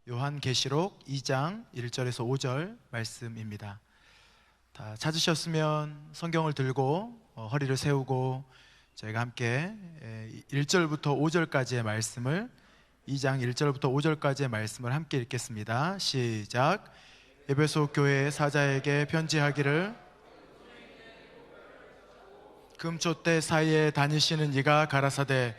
요한계시록 2장 1절에서 5절 말씀입니다. 다 찾으셨으면 성경을 들고 허리를 세우고 저희가 함께 1절부터 5절까지의 말씀을 2장 1절부터 5절까지의 말씀을 함께 읽겠습니다. 시작. 에베소 교회 사자에게 편지하기를, 금초대 사이에 다니시는 이가 가라사대,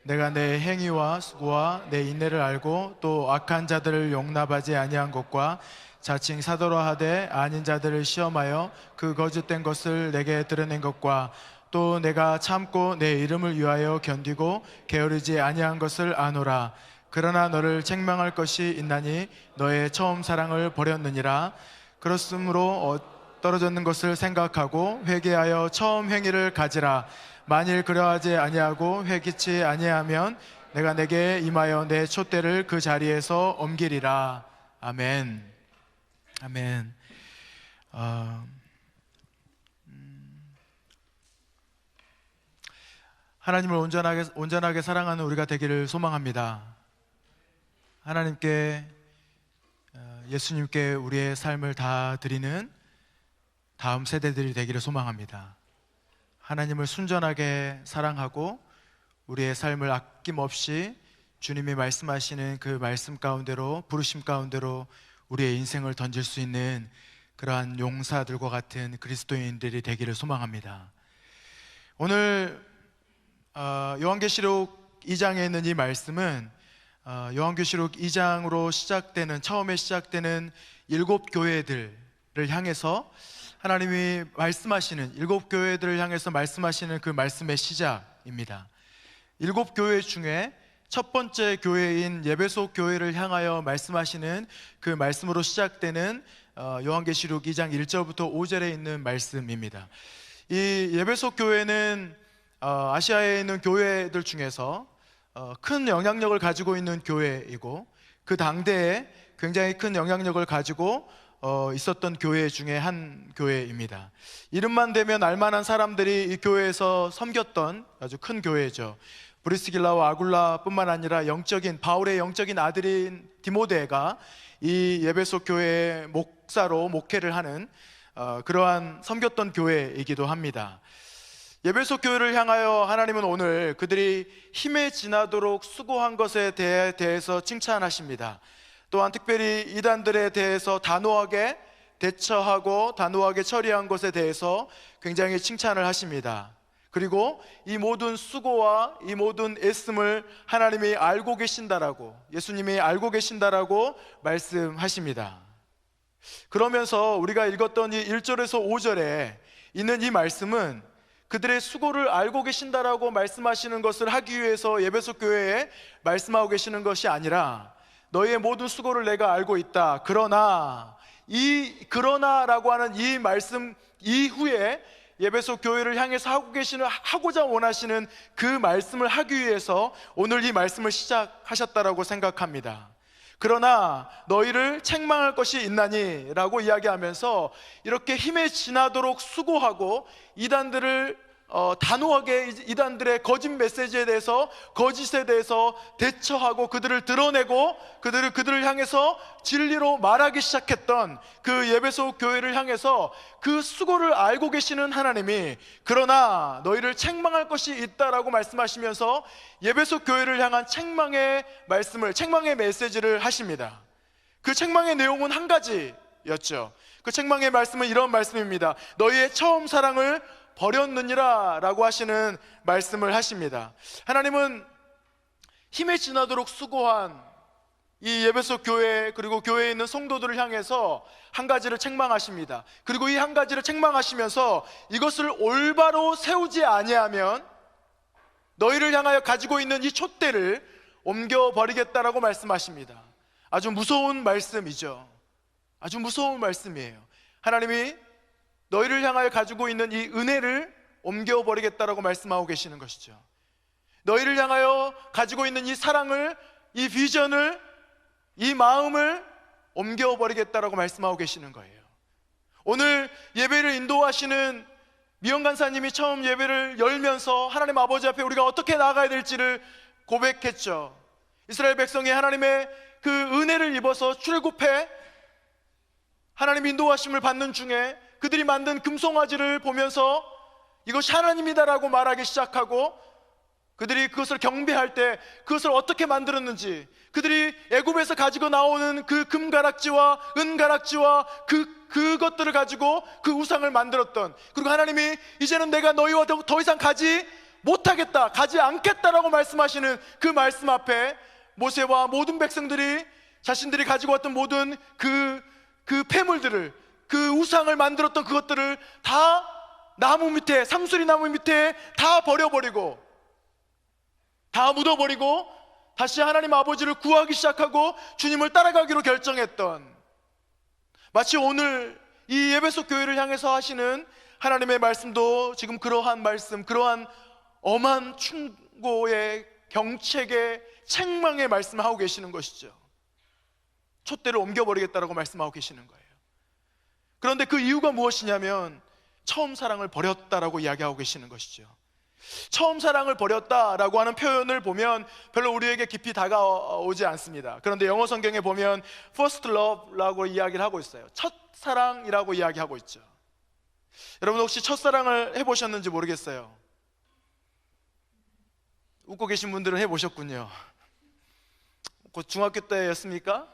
내가 내 행위와 수고와 내 인내를 알고 또 악한 자들을 용납하지 아니한 것과 자칭 사도라 하되 아닌 자들을 시험하여 그 거짓된 것을 내게 드러낸 것과 또 내가 참고 내 이름을 위하여 견디고 게으르지 아니한 것을 아노라. 그러나 너를 책망할 것이 있나니 너의 처음 사랑을 버렸느니라. 그렇으므로 떨어졌는 것을 생각하고 회개하여 처음 행위를 가지라. 만일 그러하지 아니하고 회개치 아니하면 내가 내게 임하여 내 촛대를 그 자리에서 옮기리라. 아멘. 아멘. 하나님을 온전하게 사랑하는 우리가 되기를 소망합니다. 하나님께, 예수님께 우리의 삶을 다 드리는 다음 세대들이 되기를 소망합니다. 하나님을 순전하게 사랑하고 우리의 삶을 아낌없이 주님이 말씀하시는 그 말씀 가운데로, 부르심 가운데로 우리의 인생을 던질 수 있는 그러한 용사들과 같은 그리스도인들이 되기를 소망합니다. 오늘 요한계시록 2장에 있는 이 말씀은 요한계시록 2장으로 처음에 시작되는 7교회들을 향해서 하나님이 말씀하시는, 7교회들을 향해서 말씀하시는 그 말씀의 시작입니다. 7교회 중에 첫 번째 교회인 에베소 교회를 향하여 말씀하시는 그 말씀으로 시작되는 요한계시록 2장 1절부터 5절에 있는 말씀입니다. 이 에베소 교회는 아시아에 있는 교회들 중에서 큰 영향력을 가지고 있는 교회이고, 그 당대에 굉장히 큰 영향력을 가지고 있었던 교회 중에 한 교회입니다. 이름만 대면 알만한 사람들이 이 교회에서 섬겼던 아주 큰 교회죠. 브리스길라와 아굴라 뿐만 아니라 바울의 영적인 아들인 디모데가 이 에베소 교회의 목사로 목회를 하는 그러한 섬겼던 교회이기도 합니다. 에베소 교회를 향하여 하나님은 오늘 그들이 힘에 지나도록 수고한 것에 대해서 칭찬하십니다. 또한 특별히 이단들에 대해서 단호하게 대처하고 단호하게 처리한 것에 대해서 굉장히 칭찬을 하십니다. 그리고 이 모든 수고와 이 모든 애씀을 하나님이 알고 계신다라고, 예수님이 알고 계신다라고 말씀하십니다. 그러면서 우리가 읽었던 이 1절에서 5절에 있는 이 말씀은 그들의 수고를 알고 계신다라고 말씀하시는 것을 하기 위해서 에베소 교회에 말씀하고 계시는 것이 아니라, 너희의 모든 수고를 내가 알고 있다. 그러나라고 하는 이 말씀 이후에 에베소 교회를 향해서 하고자 원하시는 그 말씀을 하기 위해서 오늘 이 말씀을 시작하셨다라고 생각합니다. 그러나 너희를 책망할 것이 있나니 라고 이야기하면서 이렇게 힘에 지나도록 수고하고 이단들을 단호하게 이단들의 거짓 메시지에 대해서, 거짓에 대해서 대처하고 그들을 드러내고 그들을 향해서 진리로 말하기 시작했던 그 에베소 교회를 향해서 그 수고를 알고 계시는 하나님이, 그러나 너희를 책망할 것이 있다라고 말씀하시면서 에베소 교회를 향한 책망의 메시지를 하십니다. 그 책망의 내용은 한 가지였죠. 그 책망의 말씀은 이런 말씀입니다. 너희의 처음 사랑을 버렸느니라 라고 하시는 말씀을 하십니다. 하나님은 힘에 지나도록 수고한 이 에베소 교회, 그리고 교회에 있는 성도들을 향해서 한 가지를 책망하십니다. 그리고 이 한 가지를 책망하시면서 이것을 올바로 세우지 아니하면 너희를 향하여 가지고 있는 이 촛대를 옮겨버리겠다라고 말씀하십니다. 아주 무서운 말씀이죠. 아주 무서운 말씀이에요. 하나님이 너희를 향하여 가지고 있는 이 은혜를 옮겨버리겠다라고 말씀하고 계시는 것이죠. 너희를 향하여 가지고 있는 이 사랑을, 이 비전을, 이 마음을 옮겨버리겠다라고 말씀하고 계시는 거예요. 오늘 예배를 인도하시는 미영 간사님이 처음 예배를 열면서 하나님 아버지 앞에 우리가 어떻게 나아가야 될지를 고백했죠. 이스라엘 백성이 하나님의 그 그 은혜를 입어서 출애굽해 하나님의 인도하심을 받는 중에 그들이 만든 금송아지를 보면서 이것이 하나님이다라고 말하기 시작하고, 그들이 그것을 경배할 때 그것을 어떻게 만들었는지, 그들이 애굽에서 가지고 나오는 그 금가락지와 은가락지와 그것들을 가지고 그 우상을 만들었던, 그리고 하나님이 이제는 내가 너희와 더 이상 가지 못하겠다, 가지 않겠다라고 말씀하시는 그 말씀 앞에 모세와 모든 백성들이 자신들이 가지고 왔던 모든 그 폐물들을, 그 우상을 만들었던 그것들을 다 나무 밑에, 상수리 나무 밑에 다 버려버리고 다 묻어버리고 다시 하나님 아버지를 구하기 시작하고 주님을 따라가기로 결정했던, 마치 오늘 이 에베소 교회를 향해서 하시는 하나님의 말씀도 지금 그러한 말씀, 그러한 엄한 충고의 경책의 책망의 말씀을 하고 계시는 것이죠. 촛대를 옮겨버리겠다라고 말씀하고 계시는 거예요. 그런데 그 이유가 무엇이냐면 처음 사랑을 버렸다라고 이야기하고 계시는 것이죠. 처음 사랑을 버렸다라고 하는 표현을 보면 별로 우리에게 깊이 다가오지 않습니다. 그런데 영어 성경에 보면 first love라고 이야기를 하고 있어요. 첫사랑이라고 이야기하고 있죠. 여러분 혹시 첫사랑을 해보셨는지 모르겠어요. 웃고 계신 분들은 해보셨군요. 중학교 때였습니까?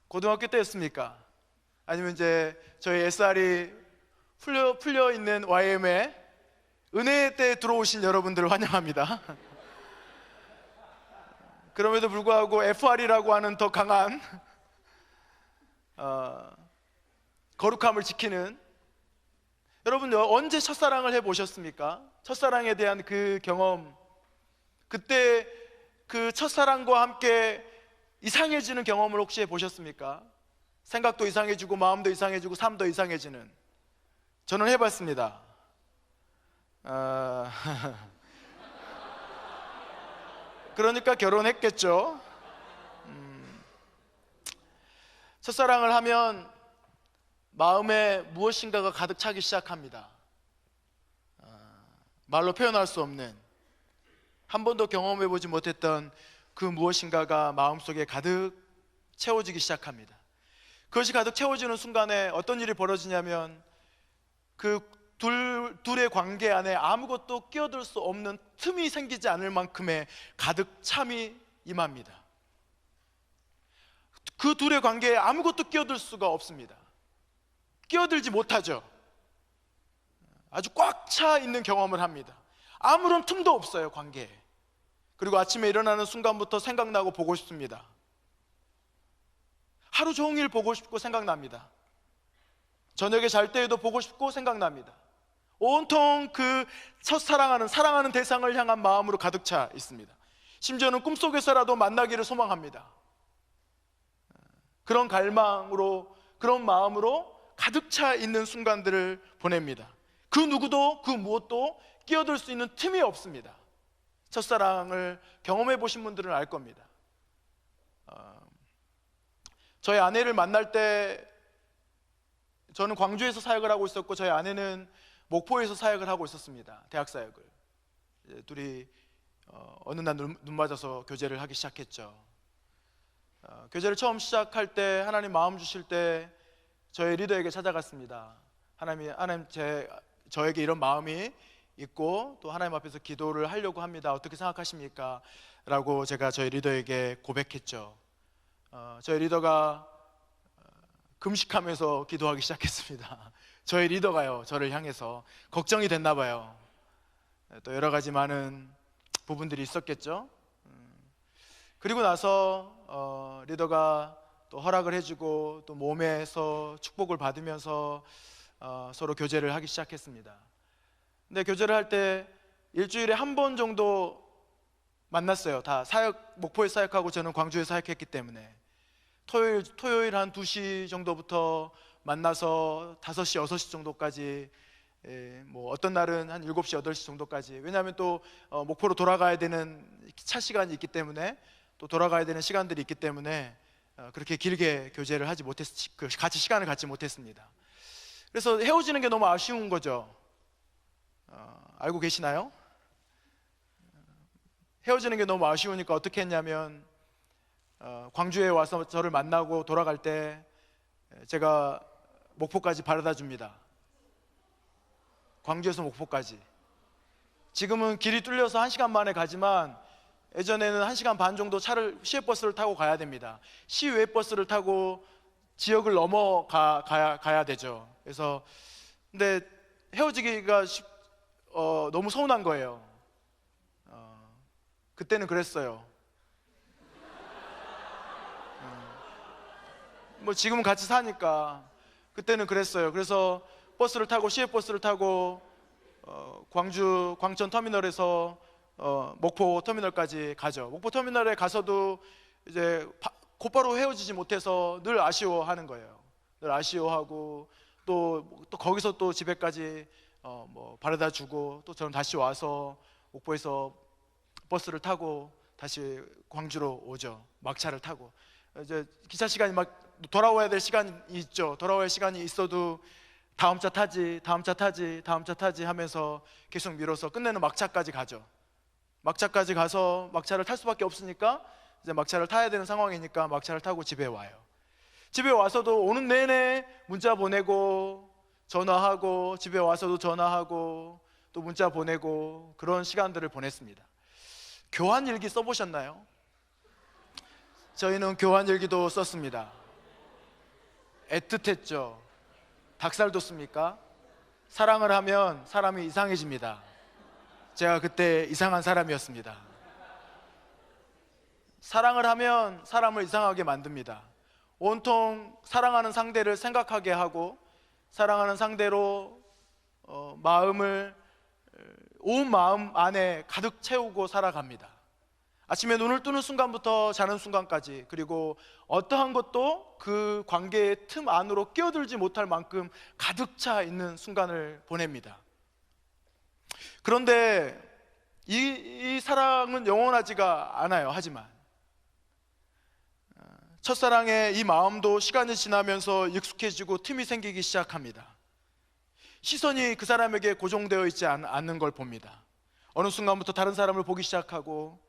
고등학교 때였습니까? 아니면 이제 저희 SR이 풀려 있는 YM에 은혜 때 들어오신 여러분들을 환영합니다. 그럼에도 불구하고 FR이라고 하는 더 강한 거룩함을 지키는 여러분, 언제 첫사랑을 해보셨습니까? 첫사랑에 대한 그 경험, 그때 그 첫사랑과 함께 이상해지는 경험을 혹시 해보셨습니까? 생각도 이상해지고 마음도 이상해지고 삶도 이상해지는, 저는 해봤습니다. 그러니까 결혼했겠죠. 첫사랑을 하면 마음에 무엇인가가 가득 차기 시작합니다. 말로 표현할 수 없는, 한 번도 경험해보지 못했던 그 무엇인가가 마음속에 가득 채워지기 시작합니다. 그것이 가득 채워지는 순간에 어떤 일이 벌어지냐면 그 둘의 관계 안에 아무것도 끼어들 수 없는 틈이 생기지 않을 만큼의 가득 참이 임합니다. 그 둘의 관계에 아무것도 끼어들 수가 없습니다. 끼어들지 못하죠. 아주 꽉 차 있는 경험을 합니다. 아무런 틈도 없어요, 관계에. 그리고 아침에 일어나는 순간부터 생각나고 보고 싶습니다. 하루 종일 보고 싶고 생각납니다. 저녁에 잘 때에도 보고 싶고 생각납니다. 온통 그 사랑하는 대상을 향한 마음으로 가득 차 있습니다. 심지어는 꿈속에서라도 만나기를 소망합니다. 그런 갈망으로, 그런 마음으로 가득 차 있는 순간들을 보냅니다. 그 누구도 그 무엇도 끼어들 수 있는 틈이 없습니다. 첫사랑을 경험해 보신 분들은 알 겁니다. 저희 아내를 만날 때, 저는 광주에서 사역을 하고 있었고 저희 아내는 목포에서 사역을 하고 있었습니다. 대학 사역을. 둘이 어느 날 눈 맞아서 교제를 하기 시작했죠. 교제를 처음 시작할 때 하나님 마음 주실 때 저희 리더에게 찾아갔습니다. 하나님 저에게 이런 마음이 있고 또 하나님 앞에서 기도를 하려고 합니다. 어떻게 생각하십니까? 라고 제가 저희 리더에게 고백했죠. 저희 리더가 금식하면서 기도하기 시작했습니다. 저희 리더가요, 저를 향해서 걱정이 됐나 봐요. 또 여러 가지 많은 부분들이 있었겠죠. 그리고 나서 리더가 또 허락을 해주고 또 몸에서 축복을 받으면서 서로 교제를 하기 시작했습니다. 근데 교제를 할 때 일주일에 한 번 정도 만났어요. 다 목포에 사역하고 저는 광주에 사역했기 때문에 토요일 한 2시 정도부터 만나서 5시, 6시 정도까지, 뭐 어떤 날은 한 7시, 8시 정도까지. 왜냐하면 또 목포로 돌아가야 되는 차 시간이 있기 때문에, 또 돌아가야 되는 시간들이 있기 때문에 그렇게 길게 교제를 하지 같이 시간을 갖지 못했습니다. 그래서 헤어지는 게 너무 아쉬운 거죠. 알고 계시나요? 헤어지는 게 너무 아쉬우니까 어떻게 했냐면 광주에 와서 저를 만나고 돌아갈 때 제가 목포까지 바래다 줍니다. 광주에서 목포까지. 지금은 길이 뚫려서 1시간 만에 가지만 예전에는 1시간 반 정도 시외버스를 타고 가야 됩니다. 시외버스를 타고 지역을 가야 되죠. 그래서 근데 헤어지기가 너무 서운한 거예요. 그때는 그랬어요. 뭐 지금은 같이 사니까 그때는 그랬어요. 그래서 버스를 타고 시외버스를 타고 광천 터미널에서 목포 터미널까지 가죠. 목포 터미널에 가서도 이제 곧바로 헤어지지 못해서 늘 아쉬워하는 거예요. 늘 아쉬워하고 또 거기서 또 집에까지 뭐 바래다 주고 또 저는 다시 와서 목포에서 버스를 타고 다시 광주로 오죠. 막차를 타고 이제 기차 시간이 막 돌아와야 될 시간이 있죠. 돌아와야 할 시간이 있어도 다음 차 타지 하면서 계속 미뤄서 끝내는 막차까지 가죠. 막차까지 가서 막차를 탈 수밖에 없으니까 이제 막차를 타야 되는 상황이니까 막차를 타고 집에 와요. 집에 와서도 오는 내내 문자 보내고 전화하고 집에 와서도 전화하고 또 문자 보내고 그런 시간들을 보냈습니다. 교환일기 써보셨나요? 저희는 교환일기도 썼습니다. 애틋했죠. 닭살 돋습니까? 사랑을 하면 사람이 이상해집니다. 제가 그때 이상한 사람이었습니다. 사랑을 하면 사람을 이상하게 만듭니다. 온통 사랑하는 상대를 생각하게 하고 사랑하는 상대로 마음을 온 마음 안에 가득 채우고 살아갑니다. 아침에 눈을 뜨는 순간부터 자는 순간까지, 그리고 어떠한 것도 그 관계의 틈 안으로 끼어들지 못할 만큼 가득 차 있는 순간을 보냅니다. 그런데 이 사랑은 영원하지가 않아요. 하지만 첫사랑의 이 마음도 시간이 지나면서 익숙해지고 틈이 생기기 시작합니다. 시선이 그 사람에게 고정되어 있지 않는 걸 봅니다. 어느 순간부터 다른 사람을 보기 시작하고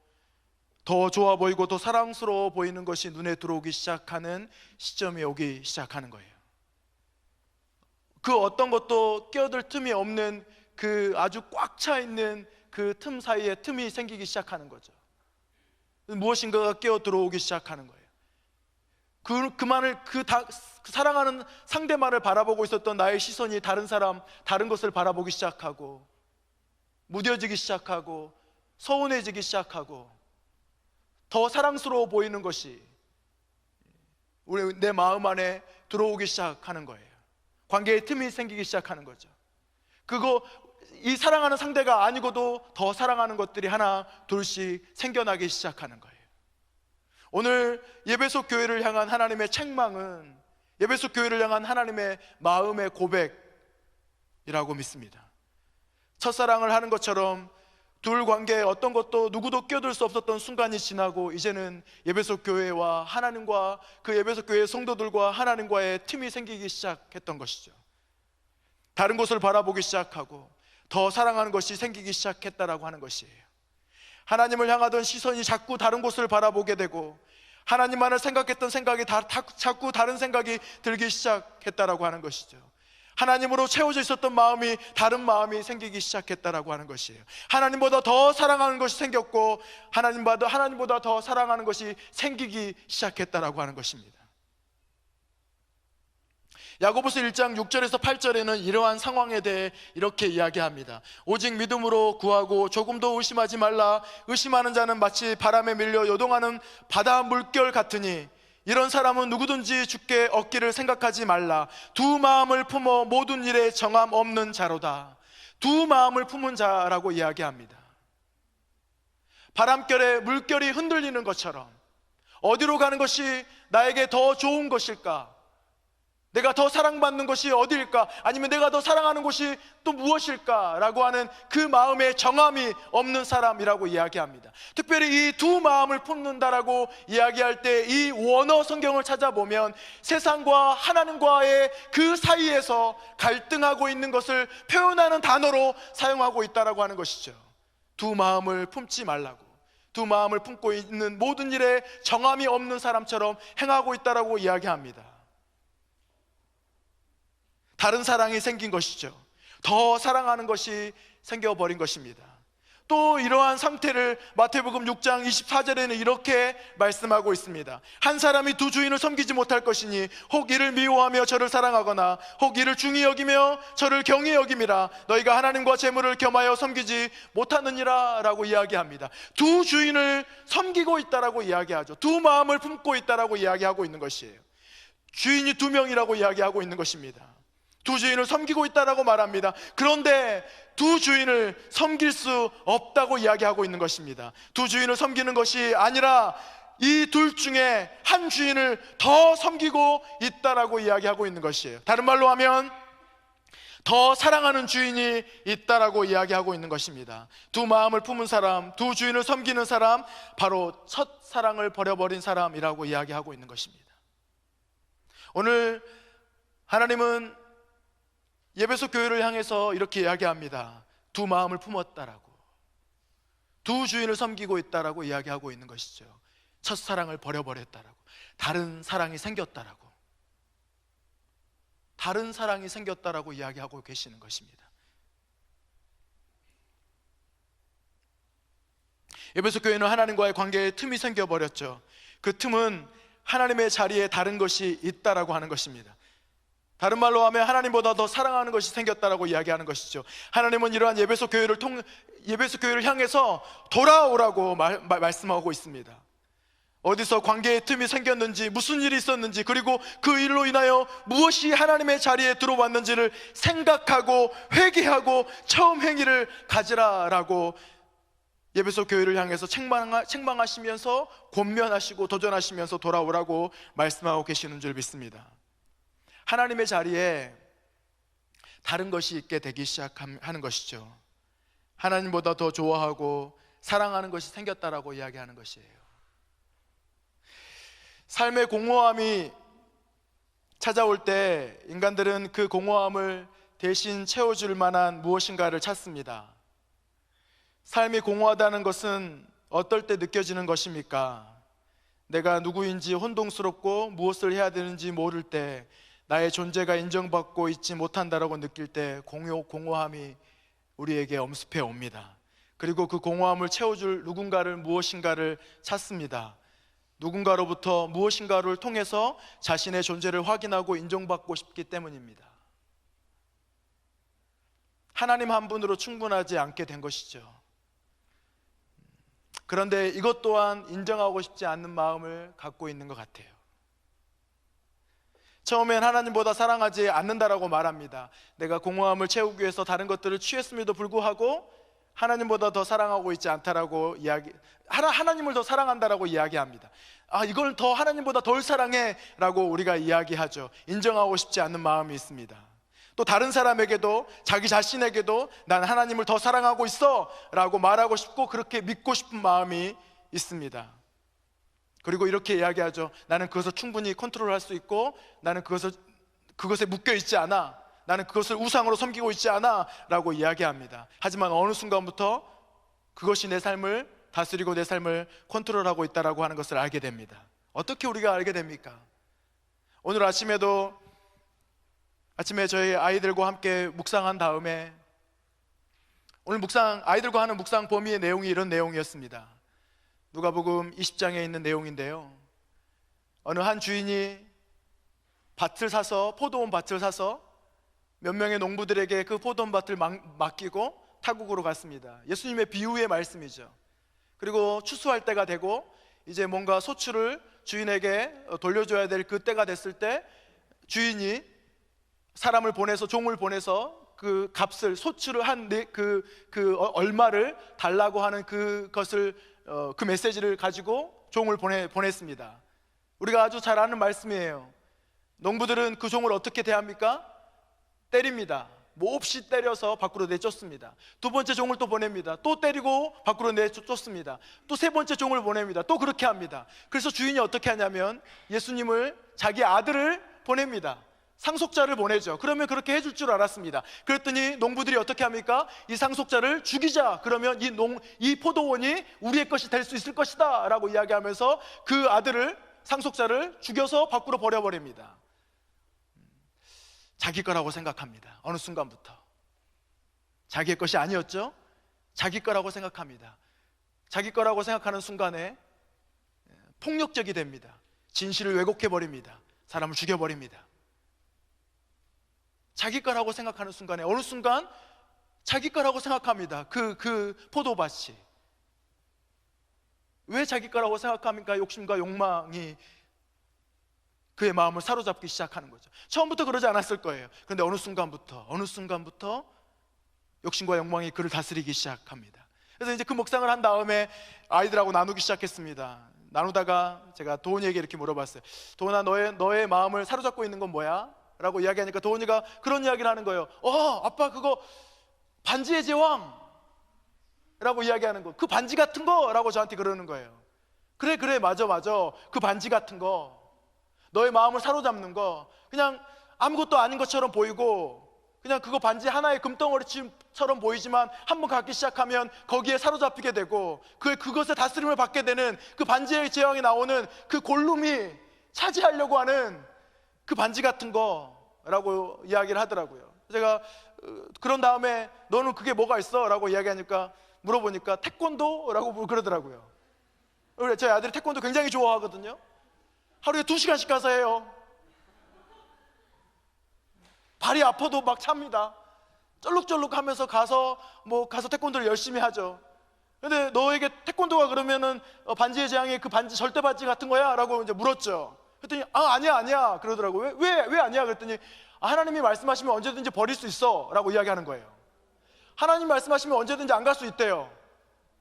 더 좋아 보이고 더 사랑스러워 보이는 것이 눈에 들어오기 시작하는 시점이 오기 시작하는 거예요. 그 어떤 것도 끼어들 틈이 없는 그 아주 꽉 차 있는 그 틈 사이에 틈이 생기기 시작하는 거죠. 무엇인가가 끼어 들어오기 시작하는 거예요. 그 사랑하는 상대만을 바라보고 있었던 나의 시선이 다른 사람, 다른 것을 바라보기 시작하고 무뎌지기 시작하고 서운해지기 시작하고 더 사랑스러워 보이는 것이 내 마음 안에 들어오기 시작하는 거예요. 관계의 틈이 생기기 시작하는 거죠. 이 사랑하는 상대가 아니고도 더 사랑하는 것들이 하나 둘씩 생겨나기 시작하는 거예요. 오늘 예배소 교회를 향한 하나님의 책망은 예배소 교회를 향한 하나님의 마음의 고백이라고 믿습니다. 첫사랑을 하는 것처럼 둘 관계에 어떤 것도 누구도 끼어들 수 없었던 순간이 지나고 이제는 예배소 교회와 하나님과 그 예배소 교회 성도들과 하나님과의 틈이 생기기 시작했던 것이죠. 다른 곳을 바라보기 시작하고 더 사랑하는 것이 생기기 시작했다라고 하는 것이에요. 하나님을 향하던 시선이 자꾸 다른 곳을 바라보게 되고 하나님만을 생각했던 생각이 자꾸 다른 생각이 들기 시작했다라고 하는 것이죠. 하나님으로 채워져 있었던 마음이 다른 마음이 생기기 시작했다라고 하는 것이에요. 하나님보다 더 사랑하는 것이 생겼고 하나님보다 더 사랑하는 것이 생기기 시작했다라고 하는 것입니다. 야고보서 1장 6절에서 8절에는 이러한 상황에 대해 이렇게 이야기합니다. 오직 믿음으로 구하고 조금도 의심하지 말라. 의심하는 자는 마치 바람에 밀려 요동하는 바다 물결 같으니 이런 사람은 누구든지 주께 얻기를 생각하지 말라. 두 마음을 품어 모든 일에 정함 없는 자로다. 두 마음을 품은 자라고 이야기합니다. 바람결에 물결이 흔들리는 것처럼 어디로 가는 것이 나에게 더 좋은 것일까? 내가 더 사랑받는 것이 어디일까? 아니면 내가 더 사랑하는 것이 또 무엇일까? 라고 하는 그 마음에 정함이 없는 사람이라고 이야기합니다. 특별히 이 두 마음을 품는다라고 이야기할 때 이 원어 성경을 찾아보면 세상과 하나님과의 그 사이에서 갈등하고 있는 것을 표현하는 단어로 사용하고 있다라고 하는 것이죠. 두 마음을 품지 말라고, 두 마음을 품고 있는 모든 일에 정함이 없는 사람처럼 행하고 있다라고 이야기합니다. 다른 사랑이 생긴 것이죠. 더 사랑하는 것이 생겨버린 것입니다. 또 이러한 상태를 마태복음 6장 24절에는 이렇게 말씀하고 있습니다. 한 사람이 두 주인을 섬기지 못할 것이니 혹 이를 미워하며 저를 사랑하거나 혹 이를 중히 여기며 저를 경히 여김이라. 너희가 하나님과 재물을 겸하여 섬기지 못하느니라 라고 이야기합니다. 두 주인을 섬기고 있다라고 이야기하죠. 두 마음을 품고 있다라고 이야기하고 있는 것이에요. 주인이 두 명이라고 이야기하고 있는 것입니다. 두 주인을 섬기고 있다라고 말합니다. 그런데 두 주인을 섬길 수 없다고 이야기하고 있는 것입니다. 두 주인을 섬기는 것이 아니라 이 둘 중에 한 주인을 더 섬기고 있다라고 이야기하고 있는 것이에요. 다른 말로 하면 더 사랑하는 주인이 있다라고 이야기하고 있는 것입니다. 두 마음을 품은 사람, 두 주인을 섬기는 사람, 바로 첫 사랑을 버려버린 사람이라고 이야기하고 있는 것입니다. 오늘 하나님은 예배소 교회를 향해서 이렇게 이야기합니다. 두 마음을 품었다라고, 두 주인을 섬기고 있다라고 이야기하고 있는 것이죠. 첫사랑을 버려버렸다라고, 다른 사랑이 생겼다라고, 다른 사랑이 생겼다라고 이야기하고 계시는 것입니다. 예배소 교회는 하나님과의 관계에 틈이 생겨버렸죠. 그 틈은 하나님의 자리에 다른 것이 있다라고 하는 것입니다. 다른 말로 하면 하나님보다 더 사랑하는 것이 생겼다라고 이야기하는 것이죠. 하나님은 이러한 예배소 교회를 향해서 돌아오라고 말씀하고 있습니다. 어디서 관계의 틈이 생겼는지, 무슨 일이 있었는지, 그리고 그 일로 인하여 무엇이 하나님의 자리에 들어왔는지를 생각하고 회개하고 처음 행위를 가지라라고 예배소 교회를 향해서 책망하시면서 권면하시고 도전하시면서 돌아오라고 말씀하고 계시는 줄 믿습니다. 하나님의 자리에 다른 것이 있게 되기 시작하는 것이죠. 하나님보다 더 좋아하고 사랑하는 것이 생겼다라고 이야기하는 것이에요. 삶의 공허함이 찾아올 때 인간들은 그 공허함을 대신 채워줄 만한 무엇인가를 찾습니다. 삶이 공허하다는 것은 어떨 때 느껴지는 것입니까? 내가 누구인지 혼동스럽고 무엇을 해야 되는지 모를 때, 나의 존재가 인정받고 있지 못한다라고 느낄 때 공허함이 우리에게 엄습해 옵니다. 그리고 그 공허함을 채워줄 누군가를, 무엇인가를 찾습니다. 누군가로부터 무엇인가를 통해서 자신의 존재를 확인하고 인정받고 싶기 때문입니다. 하나님 한 분으로 충분하지 않게 된 것이죠. 그런데 이것 또한 인정하고 싶지 않는 마음을 갖고 있는 것 같아요. 처음엔 하나님보다 사랑하지 않는다라고 말합니다. 내가 공허함을 채우기 위해서 다른 것들을 취했음에도 불구하고 하나님보다 더 사랑하고 있지 않다라고 하나님을 더 사랑한다라고 이야기합니다. 이걸 더 하나님보다 덜 사랑해 라고 우리가 이야기하죠. 인정하고 싶지 않는 마음이 있습니다. 또 다른 사람에게도, 자기 자신에게도 난 하나님을 더 사랑하고 있어 라고 말하고 싶고 그렇게 믿고 싶은 마음이 있습니다. 그리고 이렇게 이야기하죠. 나는 그것을 충분히 컨트롤할 수 있고, 나는 그것에 묶여 있지 않아, 나는 그것을 우상으로 섬기고 있지 않아 라고 이야기합니다. 하지만 어느 순간부터 그것이 내 삶을 다스리고 내 삶을 컨트롤하고 있다라고 하는 것을 알게 됩니다. 어떻게 우리가 알게 됩니까? 오늘 아침에 저희 아이들과 함께 묵상한 다음에, 오늘 아이들과 하는 묵상 범위의 내용이 이런 내용이었습니다. 누가복음 20장에 있는 내용인데요, 어느 한 주인이 포도원 밭을 사서 몇 명의 농부들에게 그 포도원 밭을 맡기고 타국으로 갔습니다. 예수님의 비유의 말씀이죠. 그리고 추수할 때가 되고 이제 뭔가 소출을 주인에게 돌려줘야 될 그 때가 됐을 때, 주인이 사람을 보내서, 종을 보내서 그 값을, 소출을 한 얼마를 달라고 하는 그것을, 그 메시지를 가지고 종을 보냈습니다. 우리가 아주 잘 아는 말씀이에요. 농부들은 그 종을 어떻게 대합니까? 때립니다. 몹시 때려서 밖으로 내쫓습니다. 두 번째 종을 또 보냅니다. 또 때리고 밖으로 내쫓습니다. 또 세 번째 종을 보냅니다. 또 그렇게 합니다. 그래서 주인이 어떻게 하냐면 예수님을, 자기 아들을 보냅니다. 상속자를 보내죠. 그러면 그렇게 해줄 줄 알았습니다. 그랬더니 농부들이 어떻게 합니까? 이 상속자를 죽이자. 그러면 이 포도원이 우리의 것이 될 수 있을 것이다 라고 이야기하면서 그 아들을, 상속자를 죽여서 밖으로 버려버립니다. 자기 거라고 생각합니다. 어느 순간부터 자기의 것이 아니었죠. 자기 거라고 생각합니다. 자기 거라고 생각하는 순간에 폭력적이 됩니다. 진실을 왜곡해버립니다. 사람을 죽여버립니다. 자기 거라고 생각하는 순간에 어느 순간 자기 거라고 생각합니다. 그 포도밭이. 왜 자기 거라고 생각합니까? 욕심과 욕망이 그의 마음을 사로잡기 시작하는 거죠. 처음부터 그러지 않았을 거예요. 그런데 어느 순간부터 욕심과 욕망이 그를 다스리기 시작합니다. 그래서 이제 그 묵상을 한 다음에 아이들하고 나누기 시작했습니다. 나누다가 제가 도훈이에게 이렇게 물어봤어요. 도훈아, 너의 마음을 사로잡고 있는 건 뭐야? 라고 이야기하니까 도훈이가 그런 이야기를 하는 거예요. 아빠 그거 반지의 제왕 라고 이야기하는 거, 그 반지 같은 거 라고 저한테 그러는 거예요. 그래 맞아 그 반지 같은 거, 너의 마음을 사로잡는 거, 그냥 아무것도 아닌 것처럼 보이고 그냥 그거 반지 하나의 금덩어리처럼 보이지만 한번 갖기 시작하면 거기에 사로잡히게 되고 그것에 다스림을 받게 되는 그 반지의 제왕이 나오는 그 골룸이 차지하려고 하는 그 반지 같은 거라고 이야기를 하더라고요. 제가 그런 다음에 너는 그게 뭐가 있어? 라고 이야기하니까 물어보니까 태권도라고 그러더라고요. 저희 아들이 태권도 굉장히 좋아하거든요. 하루에 2시간씩 가서 해요. 발이 아파도 막 찹니다. 쩔룩쩔룩 하면서 가서 태권도를 열심히 하죠. 근데 너에게 태권도가 그러면은 반지의 제왕의 그 반지 절대 반지 같은 거야? 라고 이제 물었죠. 그랬더니 아니야 그러더라고요. 왜 아니야? 그랬더니 하나님이 말씀하시면 언제든지 버릴 수 있어 라고 이야기하는 거예요. 하나님 말씀하시면 언제든지 안 갈 수 있대요.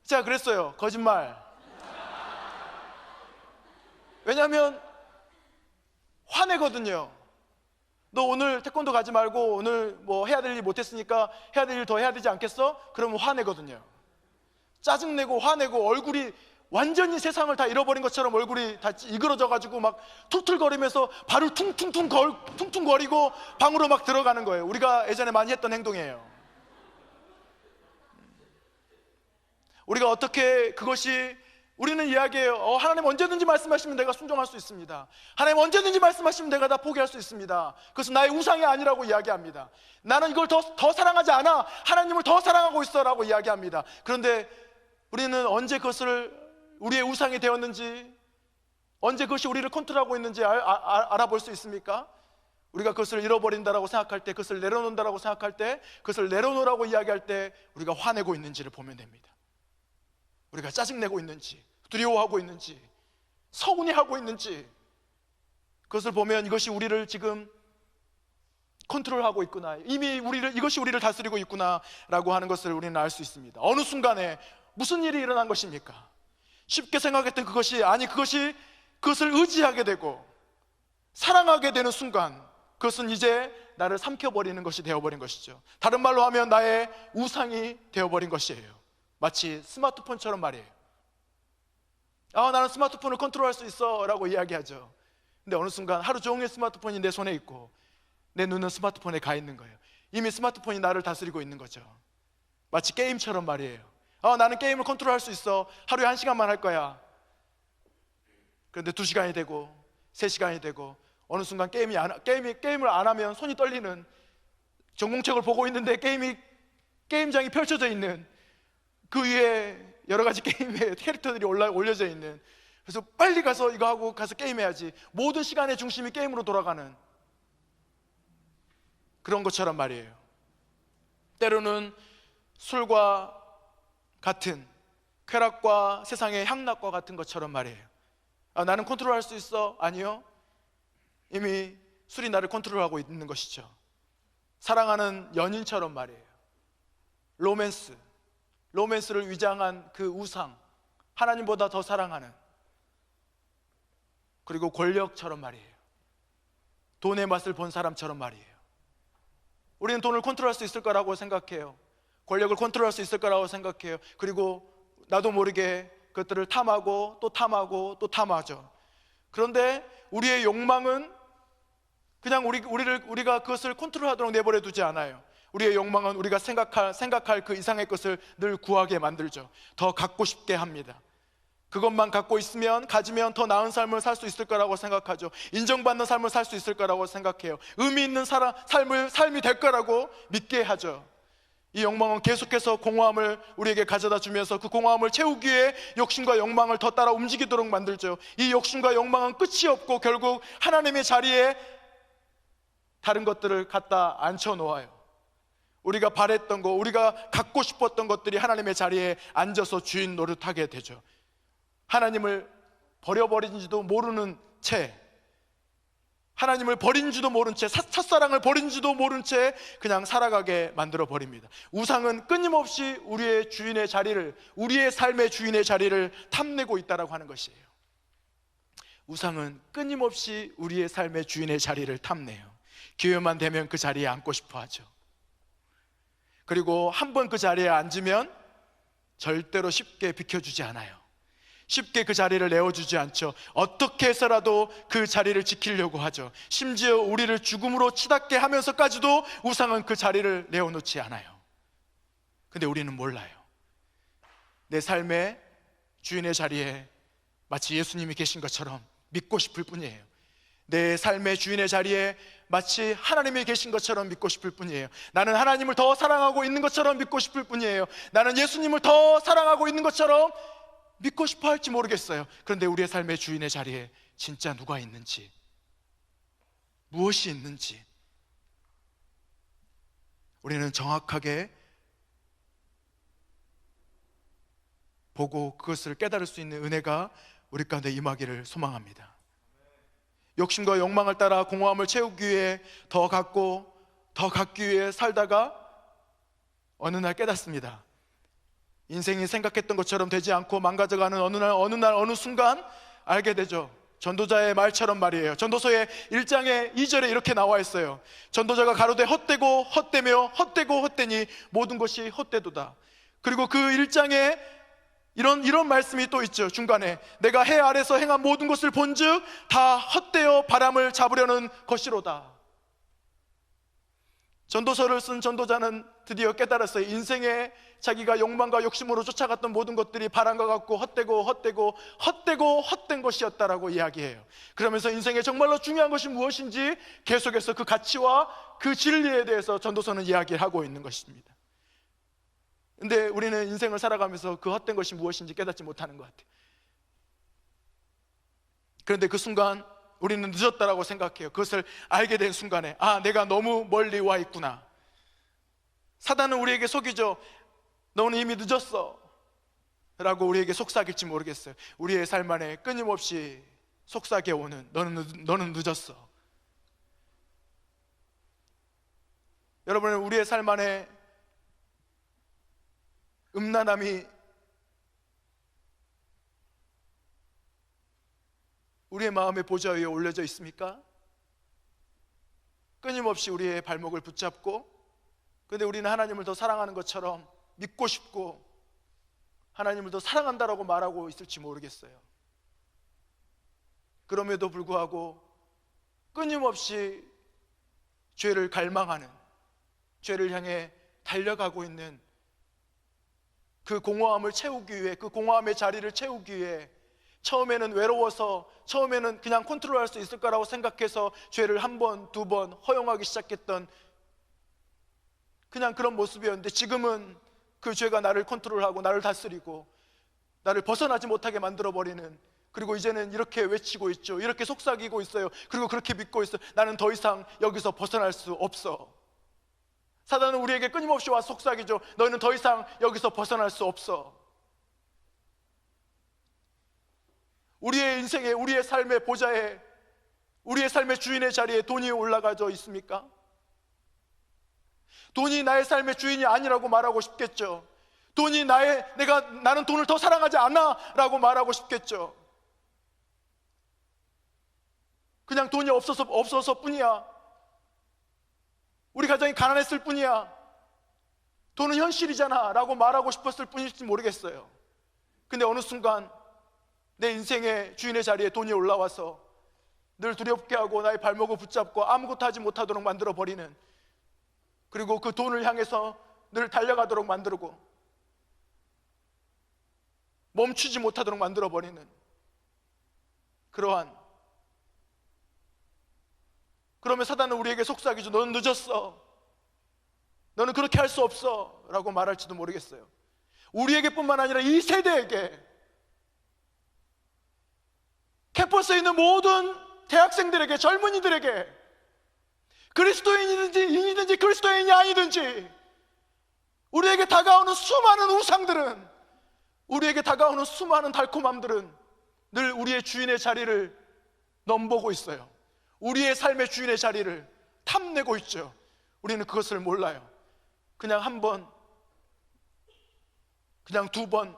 제가 그랬어요. 거짓말. 왜냐하면 화내거든요. 너 오늘 태권도 가지 말고 오늘 뭐 해야 될 일 못했으니까 해야 될 일 더 해야 되지 않겠어? 그러면 화내거든요. 짜증내고 화내고 얼굴이 완전히 세상을 다 잃어버린 것처럼 얼굴이 다 이그러져가지고 막 툴툴거리면서 발을 퉁퉁거리고 방으로 막 들어가는 거예요. 우리가 예전에 많이 했던 행동이에요. 우리가 어떻게 우리는 이야기해요. 하나님 언제든지 말씀하시면 내가 순종할 수 있습니다. 하나님 언제든지 말씀하시면 내가 다 포기할 수 있습니다. 그것은 나의 우상이 아니라고 이야기합니다. 나는 이걸 더 사랑하지 않아. 하나님을 더 사랑하고 있어 라고 이야기합니다. 그런데 우리는 언제 그것을 우리의 우상이 되었는지, 언제 그것이 우리를 컨트롤하고 있는지 알아볼 수 있습니까? 우리가 그것을 잃어버린다라고 생각할 때, 그것을 내려놓는다라고 생각할 때, 그것을 내려놓으라고 이야기할 때 우리가 화내고 있는지를 보면 됩니다. 우리가 짜증내고 있는지, 두려워하고 있는지, 서운해하고 있는지, 그것을 보면 이것이 우리를 지금 컨트롤하고 있구나, 이미 이것이 우리를 다스리고 있구나 라고 하는 것을 우리는 알 수 있습니다. 어느 순간에 무슨 일이 일어난 것입니까? 쉽게 생각했던 그것을 의지하게 되고 사랑하게 되는 순간, 그것은 이제 나를 삼켜버리는 것이 되어버린 것이죠. 다른 말로 하면 나의 우상이 되어버린 것이에요. 마치 스마트폰처럼 말이에요. 나는 스마트폰을 컨트롤할 수 있어 라고 이야기하죠. 근데 어느 순간 하루 종일 스마트폰이 내 손에 있고 내 눈은 스마트폰에 가 있는 거예요. 이미 스마트폰이 나를 다스리고 있는 거죠. 마치 게임처럼 말이에요. 나는 게임을 컨트롤할 수 있어. 하루에 1시간만 할 거야. 그런데 2시간이 되고 3시간이 되고 어느 순간 게임을 안 하면 손이 떨리는, 전공책을 보고 있는데 게임장이 펼쳐져 있는, 그 위에 여러 가지 게임의 캐릭터들이 올려져 있는, 그래서 빨리 가서 이거 하고 가서 게임해야지, 모든 시간의 중심이 게임으로 돌아가는 그런 것처럼 말이에요. 때로는 술과 같은, 쾌락과 세상의 향락과 같은 것처럼 말이에요. 나는 컨트롤할 수 있어? 아니요. 이미 술이 나를 컨트롤하고 있는 것이죠. 사랑하는 연인처럼 말이에요. 로맨스를 위장한 그 우상, 하나님보다 더 사랑하는, 그리고 권력처럼 말이에요. 돈의 맛을 본 사람처럼 말이에요. 우리는 돈을 컨트롤할 수 있을 거라고 생각해요. 권력을 컨트롤할 수 있을 거라고 생각해요. 그리고 나도 모르게 그것들을 탐하고 또 탐하고 또 탐하죠. 그런데 우리의 욕망은 그냥 우리가 그것을 컨트롤하도록 내버려 두지 않아요. 우리의 욕망은 우리가 생각할 그 이상의 것을 늘 구하게 만들죠. 더 갖고 싶게 합니다. 그것만 가지면 더 나은 삶을 살 수 있을 거라고 생각하죠. 인정받는 삶을 살 수 있을 거라고 생각해요. 의미 있는 삶이 될 거라고 믿게 하죠. 이 욕망은 계속해서 공허함을 우리에게 가져다 주면서 그 공허함을 채우기 위해 욕심과 욕망을 더 따라 움직이도록 만들죠. 이 욕심과 욕망은 끝이 없고 결국 하나님의 자리에 다른 것들을 갖다 앉혀 놓아요. 우리가 바랬던 거, 우리가 갖고 싶었던 것들이 하나님의 자리에 앉아서 주인 노릇하게 되죠. 하나님을 버려버린지도 모르는 채, 하나님을 버린지도 모른 채, 첫사랑을 버린지도 모른 채 그냥 살아가게 만들어 버립니다. 우상은 끊임없이 우리의 주인의 자리를, 우리의 삶의 주인의 자리를 탐내고 있다라고 하는 것이에요. 우상은 끊임없이 우리의 삶의 주인의 자리를 탐내요. 기회만 되면 그 자리에 앉고 싶어 하죠. 그리고 한 번 그 자리에 앉으면 절대로 쉽게 비켜주지 않아요. 쉽게 그 자리를 내어주지 않죠. 어떻게 해서라도 그 자리를 지키려고 하죠. 심지어 우리를 죽음으로 치닫게 하면서까지도 우상은 그 자리를 내어놓지 않아요. 근데 우리는 몰라요. 내 삶의 주인의 자리에 마치 예수님이 계신 것처럼 믿고 싶을 뿐이에요. 내 삶의 주인의 자리에 마치 하나님이 계신 것처럼 믿고 싶을 뿐이에요. 나는 하나님을 더 사랑하고 있는 것처럼 믿고 싶을 뿐이에요. 나는 예수님을 더 사랑하고 있는 것처럼 믿고 싶어 할지 모르겠어요. 그런데 우리의 삶의 주인의 자리에 진짜 누가 있는지, 무엇이 있는지 우리는 정확하게 보고 그것을 깨달을 수 있는 은혜가 우리 가운데 임하기를 소망합니다. 욕심과 욕망을 따라 공허함을 채우기 위해 더 갖기 위해 살다가 어느 날 깨닫습니다. 인생이 생각했던 것처럼 되지 않고 망가져가는 어느 순간 알게 되죠. 전도자의 말처럼 말이에요. 전도서의 1장의 2절에 이렇게 나와 있어요. 전도자가 가로되 헛되고 헛되며 헛되고 헛되니 모든 것이 헛되도다. 그리고 그 1장에 이런 말씀이 또 있죠. 중간에 내가 해 아래서 행한 모든 것을 본즉 다 헛되어 바람을 잡으려는 것이로다. 전도서를 쓴 전도자는 드디어 깨달았어요. 인생에 자기가 욕망과 욕심으로 쫓아갔던 모든 것들이 바람과 같고 헛된 것이었다라고 이야기해요. 그러면서 인생에 정말로 중요한 것이 무엇인지 계속해서 그 가치와 그 진리에 대해서 전도서는 이야기를 하고 있는 것입니다. 근데 우리는 인생을 살아가면서 그 헛된 것이 무엇인지 깨닫지 못하는 것 같아요. 그런데 그 순간 우리는 늦었다라고 생각해요. 그것을 알게 된 순간에 내가 너무 멀리 와 있구나. 사단은 우리에게 속이죠. 너는 이미 늦었어 라고 우리에게 속삭일지 모르겠어요. 우리의 삶 안에 끊임없이 속삭여 오는 너는 늦었어. 여러분, 우리의 삶 안에 음란함이 우리의 마음의 보좌 위에 올려져 있습니까? 끊임없이 우리의 발목을 붙잡고, 근데 우리는 하나님을 더 사랑하는 것처럼 믿고 싶고 하나님을 더 사랑한다라고 말하고 있을지 모르겠어요. 그럼에도 불구하고 끊임없이 죄를 갈망하는, 죄를 향해 달려가고 있는 그 공허함을 채우기 위해, 그 공허함의 자리를 채우기 위해 처음에는 외로워서, 처음에는 그냥 컨트롤할 수 있을 거라고 생각해서 죄를 한 번, 두 번 허용하기 시작했던 그냥 그런 모습이었는데, 지금은 그 죄가 나를 컨트롤하고 나를 다스리고 나를 벗어나지 못하게 만들어버리는, 그리고 이제는 이렇게 외치고 있죠. 이렇게 속삭이고 있어요. 그리고 그렇게 믿고 있어요. 나는 더 이상 여기서 벗어날 수 없어. 사단은 우리에게 끊임없이 와서 속삭이죠. 너희는 더 이상 여기서 벗어날 수 없어. 우리의 인생에, 우리의 삶의 보좌에, 우리의 삶의 주인의 자리에 돈이 올라가져 있습니까? 돈이 나의 삶의 주인이 아니라고 말하고 싶겠죠. 돈이 나는 돈을 더 사랑하지 않아 라고 말하고 싶겠죠. 그냥 돈이 없어서 뿐이야. 우리 가정이 가난했을 뿐이야. 돈은 현실이잖아 라고 말하고 싶었을 뿐일지 모르겠어요. 근데 어느 순간 내 인생의 주인의 자리에 돈이 올라와서 늘 두렵게 하고 나의 발목을 붙잡고 아무것도 하지 못하도록 만들어버리는, 그리고 그 돈을 향해서 늘 달려가도록 만들고 멈추지 못하도록 만들어버리는 그러한, 그러면 사단은 우리에게 속삭이죠. 너는 늦었어, 너는 그렇게 할 수 없어 라고 말할지도 모르겠어요. 우리에게 뿐만 아니라 이 세대에게, 캠퍼스에 있는 모든 대학생들에게, 젊은이들에게, 그리스도인이든지 그리스도인이 아니든지 우리에게 다가오는 수많은 우상들은, 우리에게 다가오는 수많은 달콤함들은 늘 우리의 주인의 자리를 넘보고 있어요. 우리의 삶의 주인의 자리를 탐내고 있죠. 우리는 그것을 몰라요. 그냥 한 번, 그냥 두 번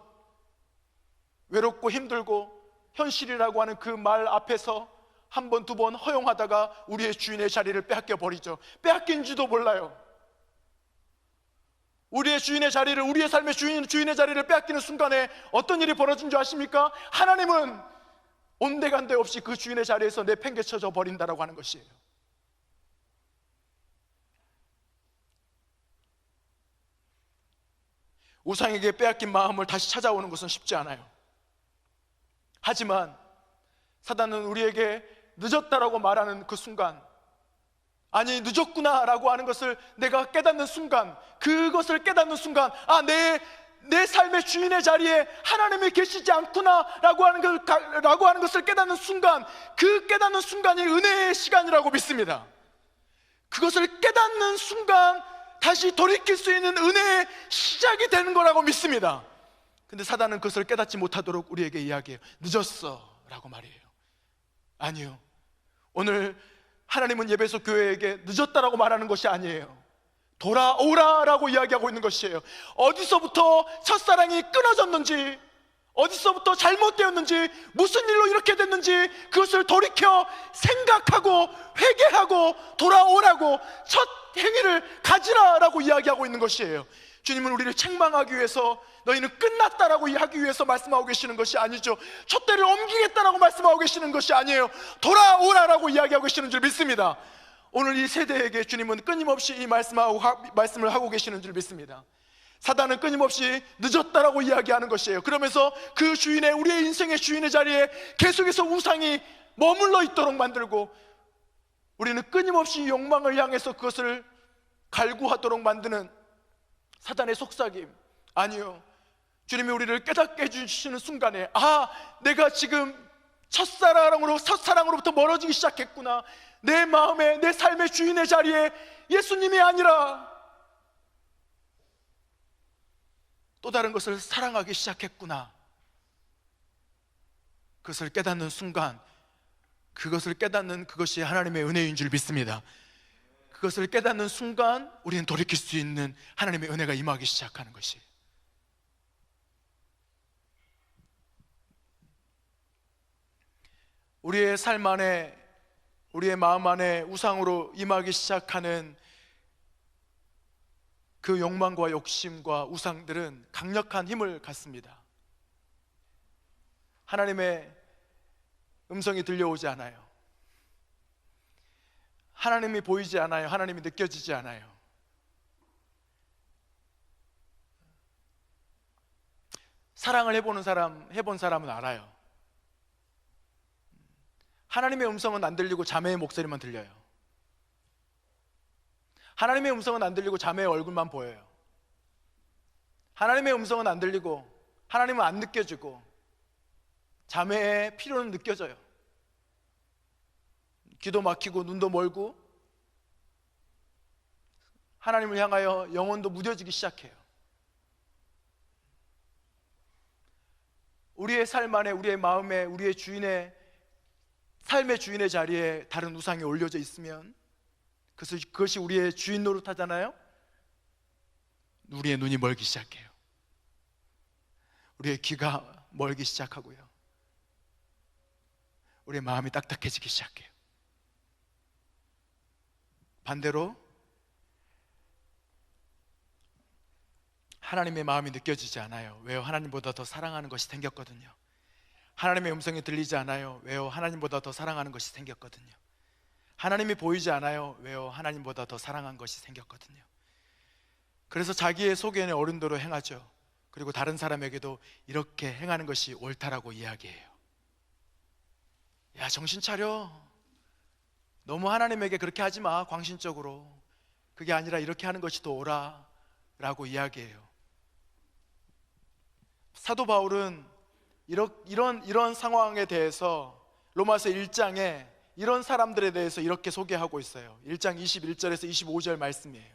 외롭고 힘들고 현실이라고 하는 그 말 앞에서 한 번, 두 번 허용하다가 우리의 주인의 자리를 빼앗겨 버리죠. 빼앗긴지도 몰라요. 우리의 주인의 자리를, 우리의 삶의 주인의 자리를 빼앗기는 순간에 어떤 일이 벌어진 줄 아십니까? 하나님은 온데간데 없이 그 주인의 자리에서 내팽개쳐져 버린다라고 하는 것이에요. 우상에게 빼앗긴 마음을 다시 찾아오는 것은 쉽지 않아요. 하지만 사단은 우리에게 늦었다라고 말하는 그 순간, 아니 늦었구나 라고 하는 것을 내가 깨닫는 순간, 그것을 깨닫는 순간, 아, 내 삶의 주인의 자리에 하나님이 계시지 않구나 라고 하는 것을 깨닫는 순간, 그 깨닫는 순간이 은혜의 시간이라고 믿습니다. 그것을 깨닫는 순간 다시 돌이킬 수 있는 은혜의 시작이 되는 거라고 믿습니다. 근데 사단은 그것을 깨닫지 못하도록 우리에게 이야기해요. 늦었어 라고 말이에요. 아니요, 오늘 하나님은 예배소 교회에게 늦었다라고 말하는 것이 아니에요. 돌아오라 라고 이야기하고 있는 것이에요. 어디서부터 첫사랑이 끊어졌는지, 어디서부터 잘못되었는지, 무슨 일로 이렇게 됐는지 그것을 돌이켜 생각하고 회개하고 돌아오라고, 첫 행위를 가지라라고 이야기하고 있는 것이에요. 주님은 우리를 책망하기 위해서, 너희는 끝났다라고 하기 위해서 말씀하고 계시는 것이 아니죠. 촛대를 옮기겠다라고 말씀하고 계시는 것이 아니에요. 돌아오라라고 이야기하고 계시는 줄 믿습니다. 오늘 이 세대에게 주님은 끊임없이 이 말씀을 하고 계시는 줄 믿습니다. 사단은 끊임없이 늦었다라고 이야기하는 것이에요. 그러면서 그 주인의, 우리의 인생의 주인의 자리에 계속해서 우상이 머물러 있도록 만들고, 우리는 끊임없이 욕망을 향해서 그것을 갈구하도록 만드는 사단의 속삭임. 아니요, 주님이 우리를 깨닫게 해주시는 순간에, 아, 내가 지금 첫사랑으로부터 멀어지기 시작했구나, 내 마음에, 내 삶의 주인의 자리에 예수님이 아니라 또 다른 것을 사랑하기 시작했구나, 그것을 깨닫는 순간, 그것을 깨닫는 그것이 하나님의 은혜인 줄 믿습니다. 그것을 깨닫는 순간 우리는 돌이킬 수 있는 하나님의 은혜가 임하기 시작하는 것이에요. 우리의 삶 안에, 우리의 마음 안에 우상으로 임하기 시작하는 그 욕망과 욕심과 우상들은 강력한 힘을 갖습니다. 하나님의 음성이 들려오지 않아요. 하나님이 보이지 않아요. 하나님이 느껴지지 않아요. 사랑을 해본 사람은 알아요. 하나님의 음성은 안 들리고 자매의 목소리만 들려요. 하나님의 음성은 안 들리고 자매의 얼굴만 보여요. 하나님의 음성은 안 들리고 하나님은 안 느껴지고 자매의 필요는 느껴져요. 귀도 막히고 눈도 멀고 하나님을 향하여 영혼도 무뎌지기 시작해요. 우리의 삶 안에, 우리의 마음에, 우리의 주인의 삶의 주인의 자리에 다른 우상이 올려져 있으면 그것이 우리의 주인 노릇하잖아요. 우리의 눈이 멀기 시작해요. 우리의 귀가 멀기 시작하고요. 우리의 마음이 딱딱해지기 시작해요. 반대로 하나님의 마음이 느껴지지 않아요. 왜요? 하나님보다 더 사랑하는 것이 생겼거든요. 하나님의 음성이 들리지 않아요. 왜요? 하나님보다 더 사랑하는 것이 생겼거든요. 하나님이 보이지 않아요. 왜요? 하나님보다 더 사랑한 것이 생겼거든요. 그래서 자기의 속에는 어른도로 행하죠. 그리고 다른 사람에게도 이렇게 행하는 것이 옳다라고 이야기해요. 야, 정신 차려. 너무 하나님에게 그렇게 하지 마. 광신적으로. 그게 아니라 이렇게 하는 것이 더 옳아 라고 이야기해요. 사도 바울은 이런 상황에 대해서 로마서 1장에 이런 사람들에 대해서 이렇게 소개하고 있어요. 1장 21절에서 25절 말씀이에요.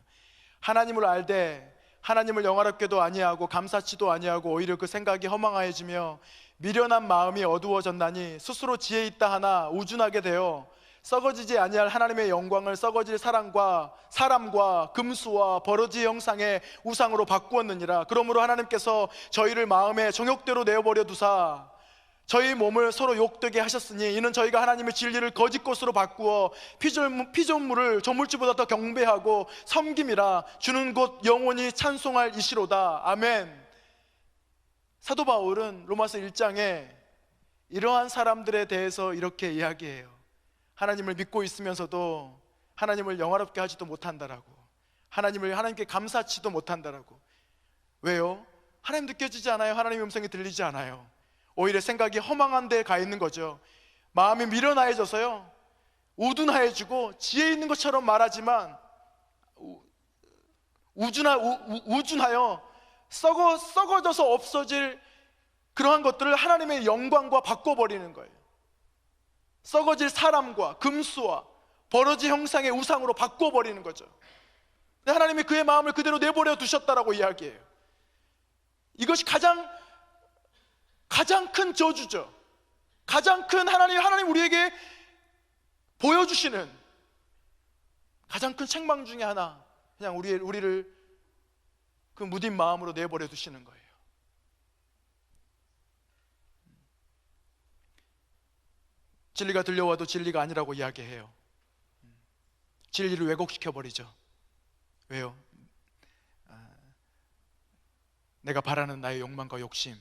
하나님을 알되 하나님을 영화롭게도 아니하고 감사치도 아니하고 오히려 그 생각이 허망하여지며 미련한 마음이 어두워졌나니 스스로 지혜 있다 하나 우준하게 되어 썩어지지 아니할 하나님의 영광을 썩어질 사람과 금수와 버러지 형상의 우상으로 바꾸었느니라. 그러므로 하나님께서 저희를 마음의 정욕대로 내어버려 두사 저희 몸을 서로 욕되게 하셨으니 이는 저희가 하나님의 진리를 거짓 것으로 바꾸어 피조물을 조물주보다 더 경배하고 섬김이라. 주는 곧 영원히 찬송할 이시로다. 아멘. 사도 바울은 로마서 1장에 이러한 사람들에 대해서 이렇게 이야기해요. 하나님을 믿고 있으면서도 하나님을 영화롭게 하지도 못한다라고, 하나님께 감사치도 못한다라고. 왜요? 하나님 느껴지지 않아요. 하나님의 음성이 들리지 않아요. 오히려 생각이 허망한 데에 가 있는 거죠. 마음이 미련하여져서요, 우둔하여지고 지혜 있는 것처럼 말하지만 우준하여 썩어져서 없어질 그러한 것들을 하나님의 영광과 바꿔버리는 거예요. 썩어질 사람과 금수와 버러지 형상의 우상으로 바꿔버리는 거죠. 하나님이 그의 마음을 그대로 내버려 두셨다라고 이야기해요. 이것이 가장 큰 저주죠. 가장 큰 하나님 우리에게 보여주시는 가장 큰 책망 중에 하나, 그냥 우리를 그 무딘 마음으로 내버려 두시는 거예요. 진리가 들려와도 진리가 아니라고 이야기해요. 진리를 왜곡시켜버리죠. 왜요? 내가 바라는 나의 욕망과 욕심,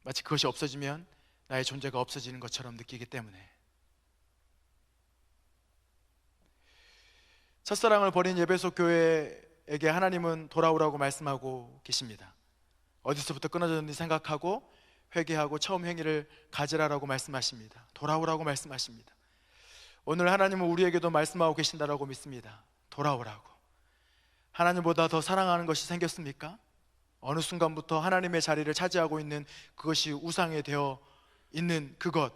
마치 그것이 없어지면 나의 존재가 없어지는 것처럼 느끼기 때문에. 첫사랑을 버린 에베소 교회에게 하나님은 돌아오라고 말씀하고 계십니다. 어디서부터 끊어졌는지 생각하고 회개하고 처음 행위를 가지라라고 말씀하십니다. 돌아오라고 말씀하십니다. 오늘 하나님은 우리에게도 말씀하고 계신다라고 믿습니다. 돌아오라고. 하나님보다 더 사랑하는 것이 생겼습니까? 어느 순간부터 하나님의 자리를 차지하고 있는 그것이 우상이 되어 있는 그것,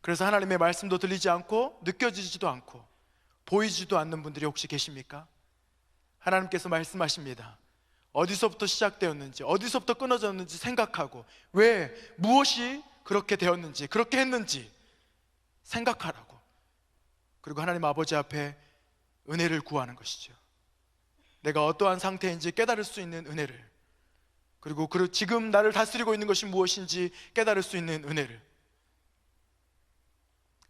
그래서 하나님의 말씀도 들리지 않고 느껴지지도 않고 보이지도 않는 분들이 혹시 계십니까? 하나님께서 말씀하십니다. 어디서부터 시작되었는지, 어디서부터 끊어졌는지 생각하고, 왜, 무엇이 그렇게 되었는지, 그렇게 했는지 생각하라고. 그리고 하나님 아버지 앞에 은혜를 구하는 것이죠. 내가 어떠한 상태인지 깨달을 수 있는 은혜를, 그리고 지금 나를 다스리고 있는 것이 무엇인지 깨달을 수 있는 은혜를,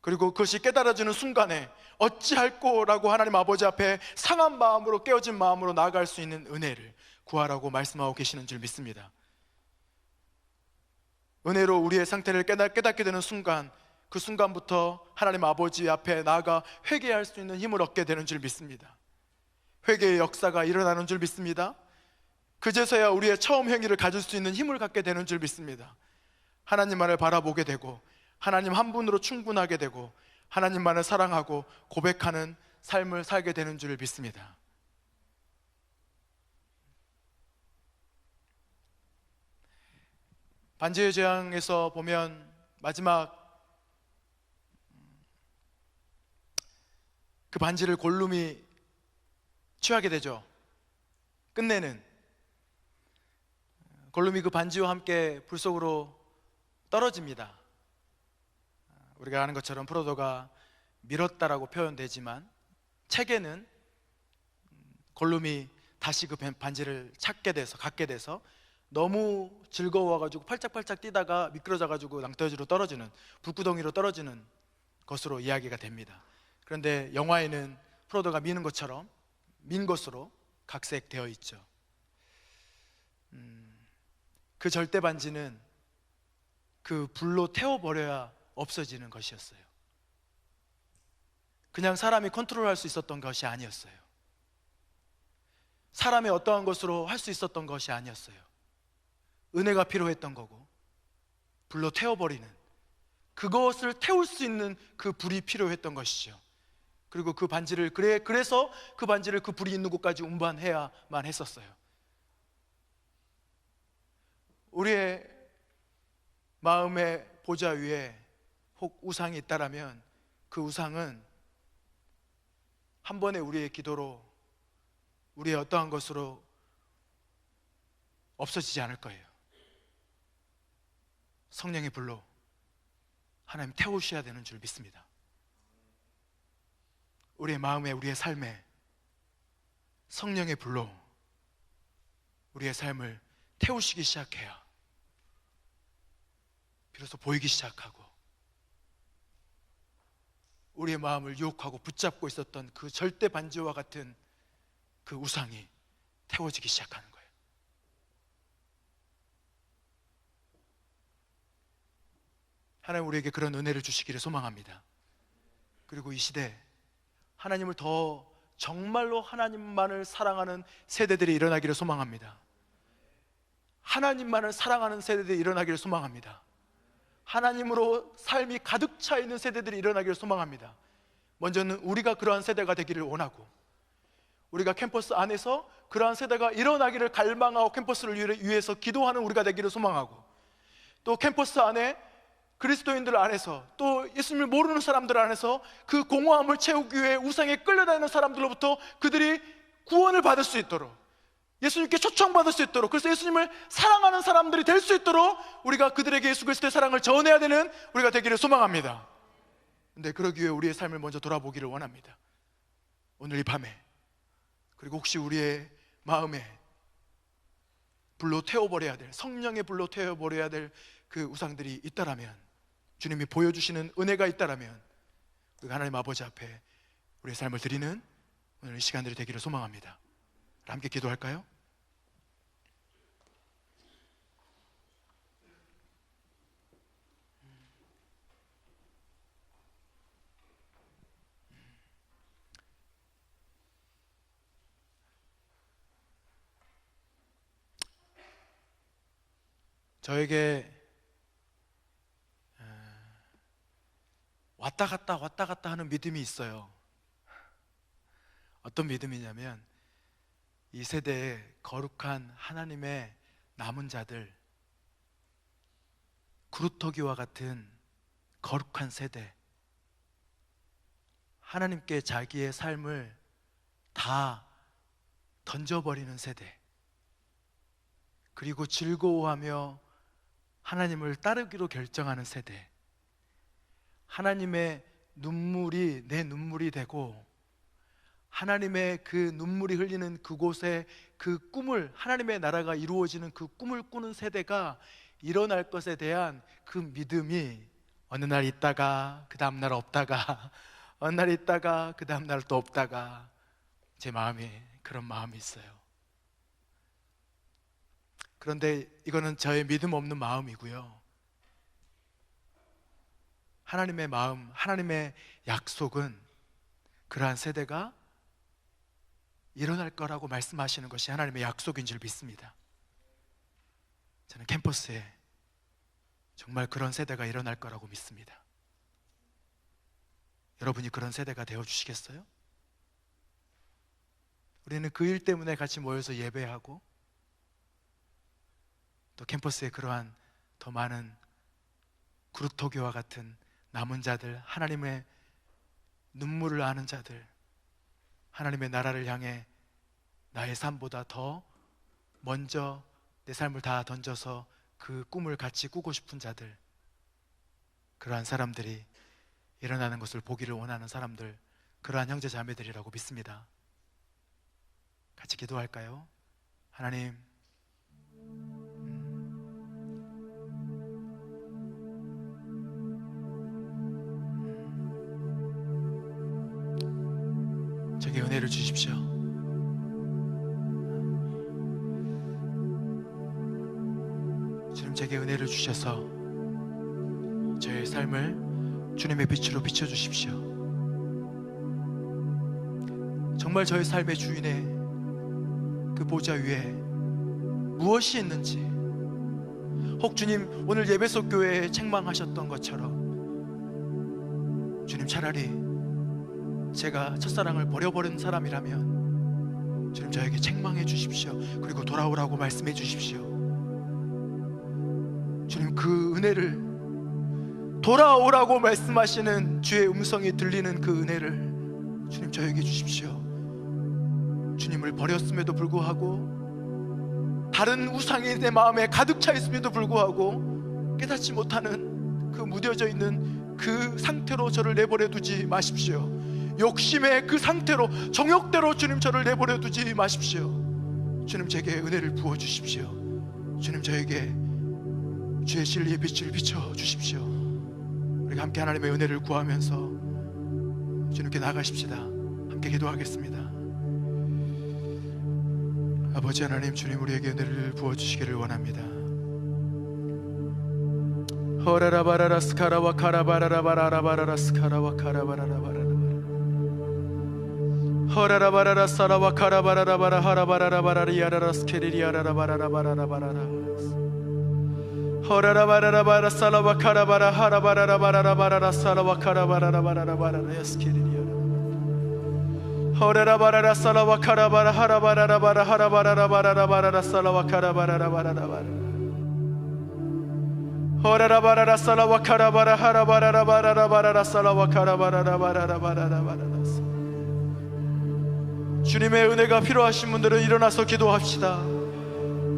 그리고 그것이 깨달아지는 순간에 어찌할꼬라고 하나님 아버지 앞에 상한 마음으로, 깨어진 마음으로 나아갈 수 있는 은혜를 구하라고 말씀하고 계시는 줄 믿습니다. 은혜로 우리의 상태를 깨닫게 되는 순간, 그 순간부터 하나님 아버지 앞에 나아가 회개할 수 있는 힘을 얻게 되는 줄 믿습니다. 회개의 역사가 일어나는 줄 믿습니다. 그제서야 우리의 처음 행위를 가질 수 있는 힘을 갖게 되는 줄 믿습니다. 하나님만을 바라보게 되고, 하나님 한 분으로 충분하게 되고, 하나님만을 사랑하고 고백하는 삶을 살게 되는 줄 믿습니다. 반지의 제왕에서 보면 마지막 그 반지를 골룸이 취하게 되죠. 끝내는 골룸이 그 반지와 함께 불 속으로 떨어집니다. 우리가 아는 것처럼 프로도가 밀었다라고 표현되지만 책에는 골룸이 다시 그 반지를 갖게 돼서 너무 즐거워가지고 팔짝팔짝 뛰다가 미끄러져가지고 낭떠러지로 떨어지는, 불구덩이로 떨어지는 것으로 이야기가 됩니다. 그런데 영화에는 프로도가 미는 것처럼 민 것으로 각색되어 있죠. 그 절대 반지는 그 불로 태워버려야 없어지는 것이었어요. 그냥 사람이 컨트롤할 수 있었던 것이 아니었어요. 사람의 어떠한 것으로 할 수 있었던 것이 아니었어요. 은혜가 필요했던 거고, 불로 태워버리는, 그것을 태울 수 있는 그 불이 필요했던 것이죠. 그리고 그 반지를 그래서 그 반지를 그 불이 있는 곳까지 운반해야만 했었어요. 우리의 마음의 보좌 위에 혹 우상이 있다라면 그 우상은 한 번에 우리의 기도로, 우리의 어떠한 것으로 없어지지 않을 거예요. 성령의 불로 하나님 태우셔야 되는 줄 믿습니다. 우리의 마음에, 우리의 삶에 성령의 불로 우리의 삶을 태우시기 시작해야 비로소 보이기 시작하고, 우리의 마음을 유혹하고 붙잡고 있었던 그 절대 반지와 같은 그 우상이 태워지기 시작하는 거예요. 하나님 우리에게 그런 은혜를 주시기를 소망합니다. 그리고 이 시대 하나님을 더 정말로 하나님만을 사랑하는 세대들이 일어나기를 소망합니다. 하나님만을 사랑하는 세대들이 일어나기를 소망합니다. 하나님으로 삶이 가득 차 있는 세대들이 일어나기를 소망합니다. 먼저는 우리가 그러한 세대가 되기를 원하고, 우리가 캠퍼스 안에서 그러한 세대가 일어나기를 갈망하고 캠퍼스를 위해서 기도하는 우리가 되기를 소망하고, 또 캠퍼스 안에 그리스도인들 안에서, 또 예수님을 모르는 사람들 안에서 그 공허함을 채우기 위해 우상에 끌려다니는 사람들로부터 그들이 구원을 받을 수 있도록, 예수님께 초청받을 수 있도록, 그래서 예수님을 사랑하는 사람들이 될 수 있도록 우리가 그들에게 예수 그리스도의 사랑을 전해야 되는 우리가 되기를 소망합니다. 근데 그러기 위해 우리의 삶을 먼저 돌아보기를 원합니다. 오늘 이 밤에, 그리고 혹시 우리의 마음에 불로 태워버려야 될, 성령의 불로 태워버려야 될 그 우상들이 있다라면, 주님이 보여주시는 은혜가 있다라면 우리가 하나님 아버지 앞에 우리의 삶을 드리는 오늘 이 시간들이 되기를 소망합니다. 함께 기도할까요? 저에게 왔다 갔다 하는 믿음이 있어요. 어떤 믿음이냐면, 이 세대에 거룩한 하나님의 남은 자들, 구루터기와 같은 거룩한 세대, 하나님께 자기의 삶을 다 던져버리는 세대, 그리고 즐거워하며 하나님을 따르기로 결정하는 세대, 하나님의 눈물이 내 눈물이 되고 하나님의 그 눈물이 흘리는 그곳에 그 꿈을, 하나님의 나라가 이루어지는 그 꿈을 꾸는 세대가 일어날 것에 대한 그 믿음이 어느 날 있다가 그 다음 날 없다가, 어느 날 있다가 그 다음 날 또 없다가, 제 마음에 그런 마음이 있어요. 그런데 이거는 저의 믿음 없는 마음이고요, 하나님의 마음, 하나님의 약속은 그러한 세대가 일어날 거라고 말씀하시는 것이 하나님의 약속인 줄 믿습니다. 저는 캠퍼스에 정말 그런 세대가 일어날 거라고 믿습니다. 여러분이 그런 세대가 되어주시겠어요? 우리는 그 일 때문에 같이 모여서 예배하고, 또 캠퍼스에 그러한 더 많은 구루토기와 같은 남은 자들, 하나님의 눈물을 아는 자들, 하나님의 나라를 향해 나의 삶보다 더 먼저 내 삶을 다 던져서 그 꿈을 같이 꾸고 싶은 자들, 그러한 사람들이 일어나는 것을 보기를 원하는 사람들, 그러한 형제 자매들이라고 믿습니다. 같이 기도할까요? 하나님, 저에게 은혜를 주십시오. 주님, 제게 은혜를 주셔서 저의 삶을 주님의 빛으로 비춰주십시오. 정말 저의 삶의 주인의 그 보좌 위에 무엇이 있는지, 혹 주님 오늘 예배소 교회에 책망하셨던 것처럼 주님, 차라리 제가 첫사랑을 버려버린 사람이라면 주님 저에게 책망해 주십시오. 그리고 돌아오라고 말씀해 주십시오. 주님, 그 은혜를, 돌아오라고 말씀하시는 주의 음성이 들리는 그 은혜를 주님 저에게 주십시오. 주님을 버렸음에도 불구하고, 다른 우상이 내 마음에 가득 차 있음에도 불구하고 깨닫지 못하는 그 무뎌져 있는 그 상태로 저를 내버려 두지 마십시오. 욕심의 그 상태로, 정욕대로 주님 저를 내버려 두지 마십시오. 주님 제게 은혜를 부어 주십시오. 주님 저에게 주의 진리의 빛을 비춰 주십시오. 우리가 함께 하나님의 은혜를 구하면서 주님께 나가십시다. 함께 기도하겠습니다. 아버지 하나님, 주님 우리에게 은혜를 부어주시기를 원합니다. 허라라바라라 스카라와 카라바라라바라라바라라 스카라와 카라바라라바라라 허라라바라라 사라와 카라바라라바라 하라바라라바라리아라라 스케리리아라라바라라바라라바라라 허라라바라라바라 사라와 카라바라 하라바라라바라라바라라 사라와 카라바라라바라라바라라 스케리리아라 허라라바라라 사라와 카라바라 하라바라라바라 하라바라라바라라바라라 사라와 카라바라라바라라바라 허라라바라라 사라와 카라바라 하라바라라바라라바라라 사라와 카라바라라바라라바라라바라라. 주님의 은혜가 필요하신 분들은 일어나서 기도합시다.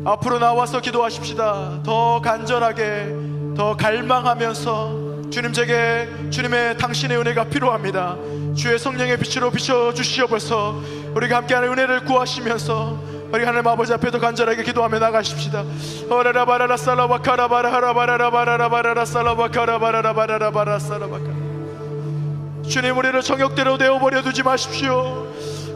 앞으로 나와서 기도하십시다. 더 간절하게, 더 갈망하면서 주님, 제게 주님의 당신의 은혜가 필요합니다. 주의 성령의 빛으로 비춰주시옵소서. 우리가 함께하는 은혜를 구하시면서 우리 하나님 아버지 앞에 더 간절하게 기도하며 나가십시다. 오라라바라라 살라바 카라바라 하라바라라바라라바라라 살라바 카라바라라바라라바라 살라바. 주님, 우리를 정욕대로 내어버려 두지 마십시오.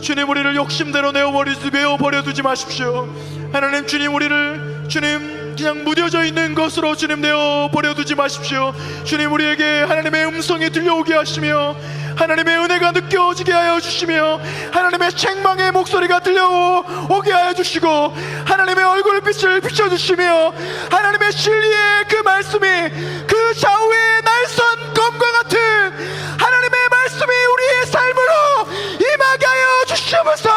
주님, 우리를 욕심대로 내어버려 두지 마십시오. 하나님, 주님, 우리를 주님 그냥 무뎌져 있는 것으로 주님 내어버려 두지 마십시오. 주님, 우리에게 하나님의 음성이 들려오게 하시며 하나님의 은혜가 느껴지게 하여 주시며 하나님의 책망의 목소리가 들려오게 하여 주시고 하나님의 얼굴빛을 비춰주시며 하나님의 진리의 그 말씀이 그 좌우의 날선 검과 같은 하나님의 말씀이 우리의 삶으로 임하게 하여 주시옵소서.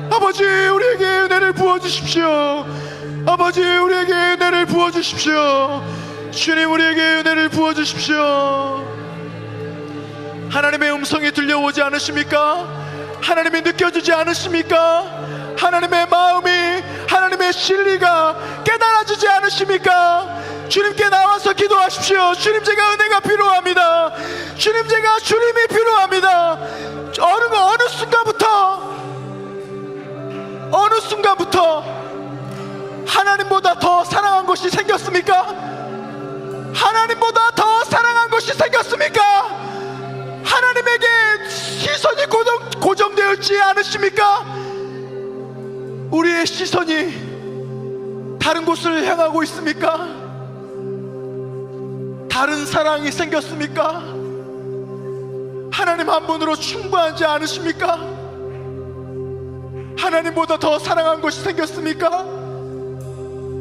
아버지, 우리에게 은혜를 부어주십시오. 아버지, 우리에게 은혜를 부어주십시오. 주님, 우리에게 은혜를 부어주십시오. 하나님의 음성이 들려오지 않으십니까? 하나님이 느껴지지 않으십니까? 하나님의 마음이, 하나님의 진리가 깨달아지지 않으십니까? 주님께 나와서 기도하십시오. 주님, 제가 은혜가 필요합니다. 주님, 제가 주님이 필요합니다. 어느 순간부터 하나님보다 더 사랑한 것이 생겼습니까? 하나님보다 더 사랑한 것이 생겼습니까? 하나님에게 시선이 고정되어 있지 않으십니까? 우리의 시선이 다른 곳을 향하고 있습니까? 다른 사랑이 생겼습니까? 하나님 한 분으로 충분하지 않으십니까? 하나님보다 더 사랑한 것이 생겼습니까?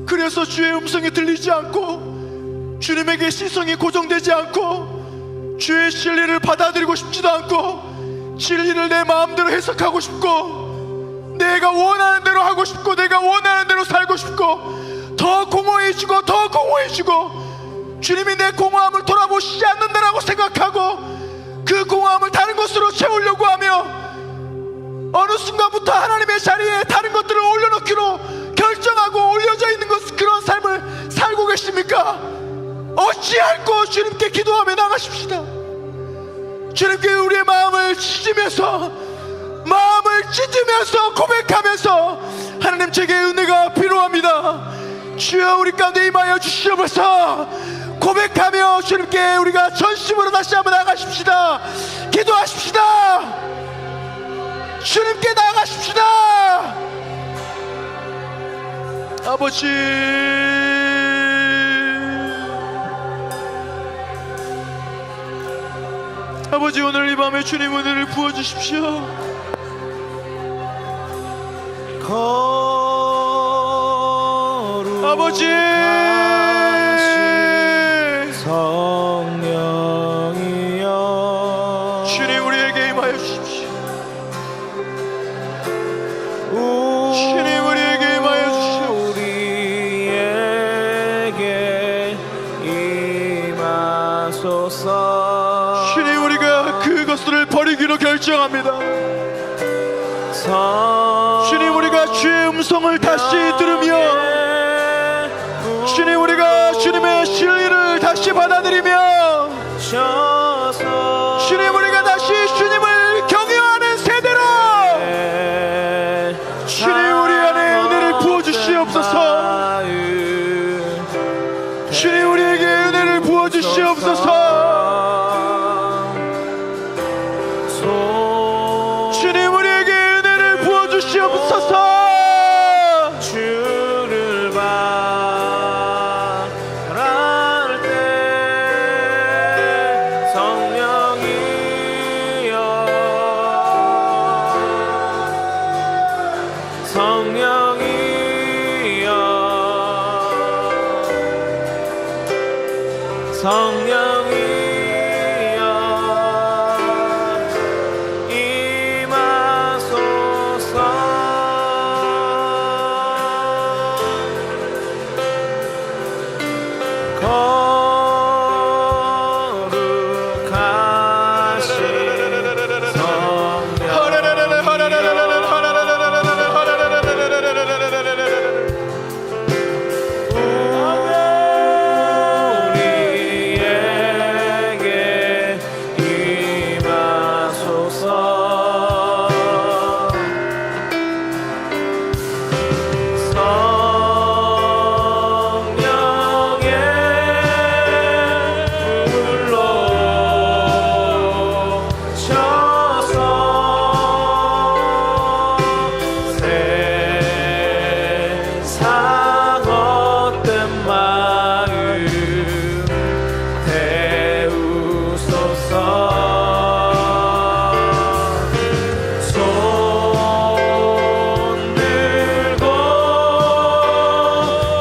그래서 주의 음성이 들리지 않고 주님에게 시선이 고정되지 않고 주의 진리를 받아들이고 싶지도 않고 진리를 내 마음대로 해석하고 싶고 내가 원하는 대로 하고 싶고 내가 원하는 대로 살고 싶고 더 공허해지고 더 공허해지고 주님이 내 공허함을 돌아보시지 않는다라고 생각하고 그 공허함을 다른 것으로 채우려고 하며 어느 순간부터 하나님의 자리에 다른 것들을 올려놓기로 결정하고 올려져 있는 그런 삶을 살고 계십니까? 어찌할꼬 주님께 기도하며 나가십시다. 주님께 우리의 마음을 찢으면서 고백하면서 하나님, 제게 은혜가 필요합니다. 주여, 우리 가운데 임하여 주시옵소서. 고백하며 주님께 우리가 전심으로 다시 한번 나가십시다. 기도하십시다. 주님께 나가십시다. 아버지, 아버지, 오늘 이 밤에 주님 은혜를 부어주십시오. 아버지, 성령이여 주님 우리에게 임하여 주십시오. 주님 우리에게 임하여 주십시오. 우리에게 임하소서. 주님, 우리가 그것들을 버리기로 결정합니다. 주님, 우리가 주의 음성을 다시 들으며, 주님, 우리가 주님의 진리를 다시 받아들이며, 주님, 우리가 다시 주님을 경외하는 세대로 주님 우리 안에 은혜를 부어주시옵소서. 주님 우리에게 은혜를 부어주시옵소서. 주님 우리에게 은혜를 부어주시옵소서. 주를 바랄 때 성령이여 성령이여 성령이여 임하소서. 거룩하신 성령 우리에게 임하소서. 성령의 불로 쳐서 세상 헛된 마음 태우소서. 손 들고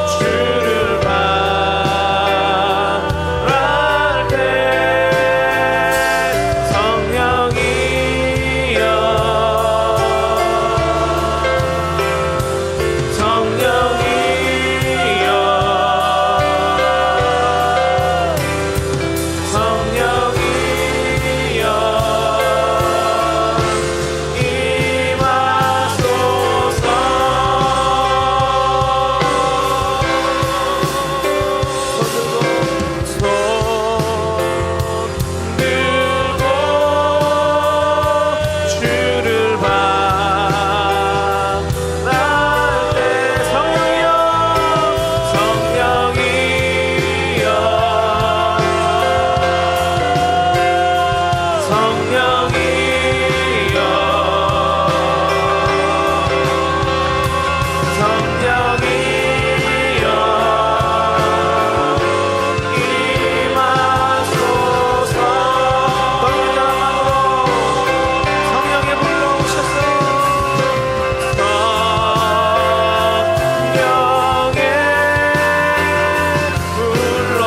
주를 바랄 때 성령이여 성령이여 성령이여 임하소서. 손 들고 주를 바랄 때 성령이여 성령이여 성령이여 성령이여 임하소서. 성령의 불로 오셨어. 성령의 불로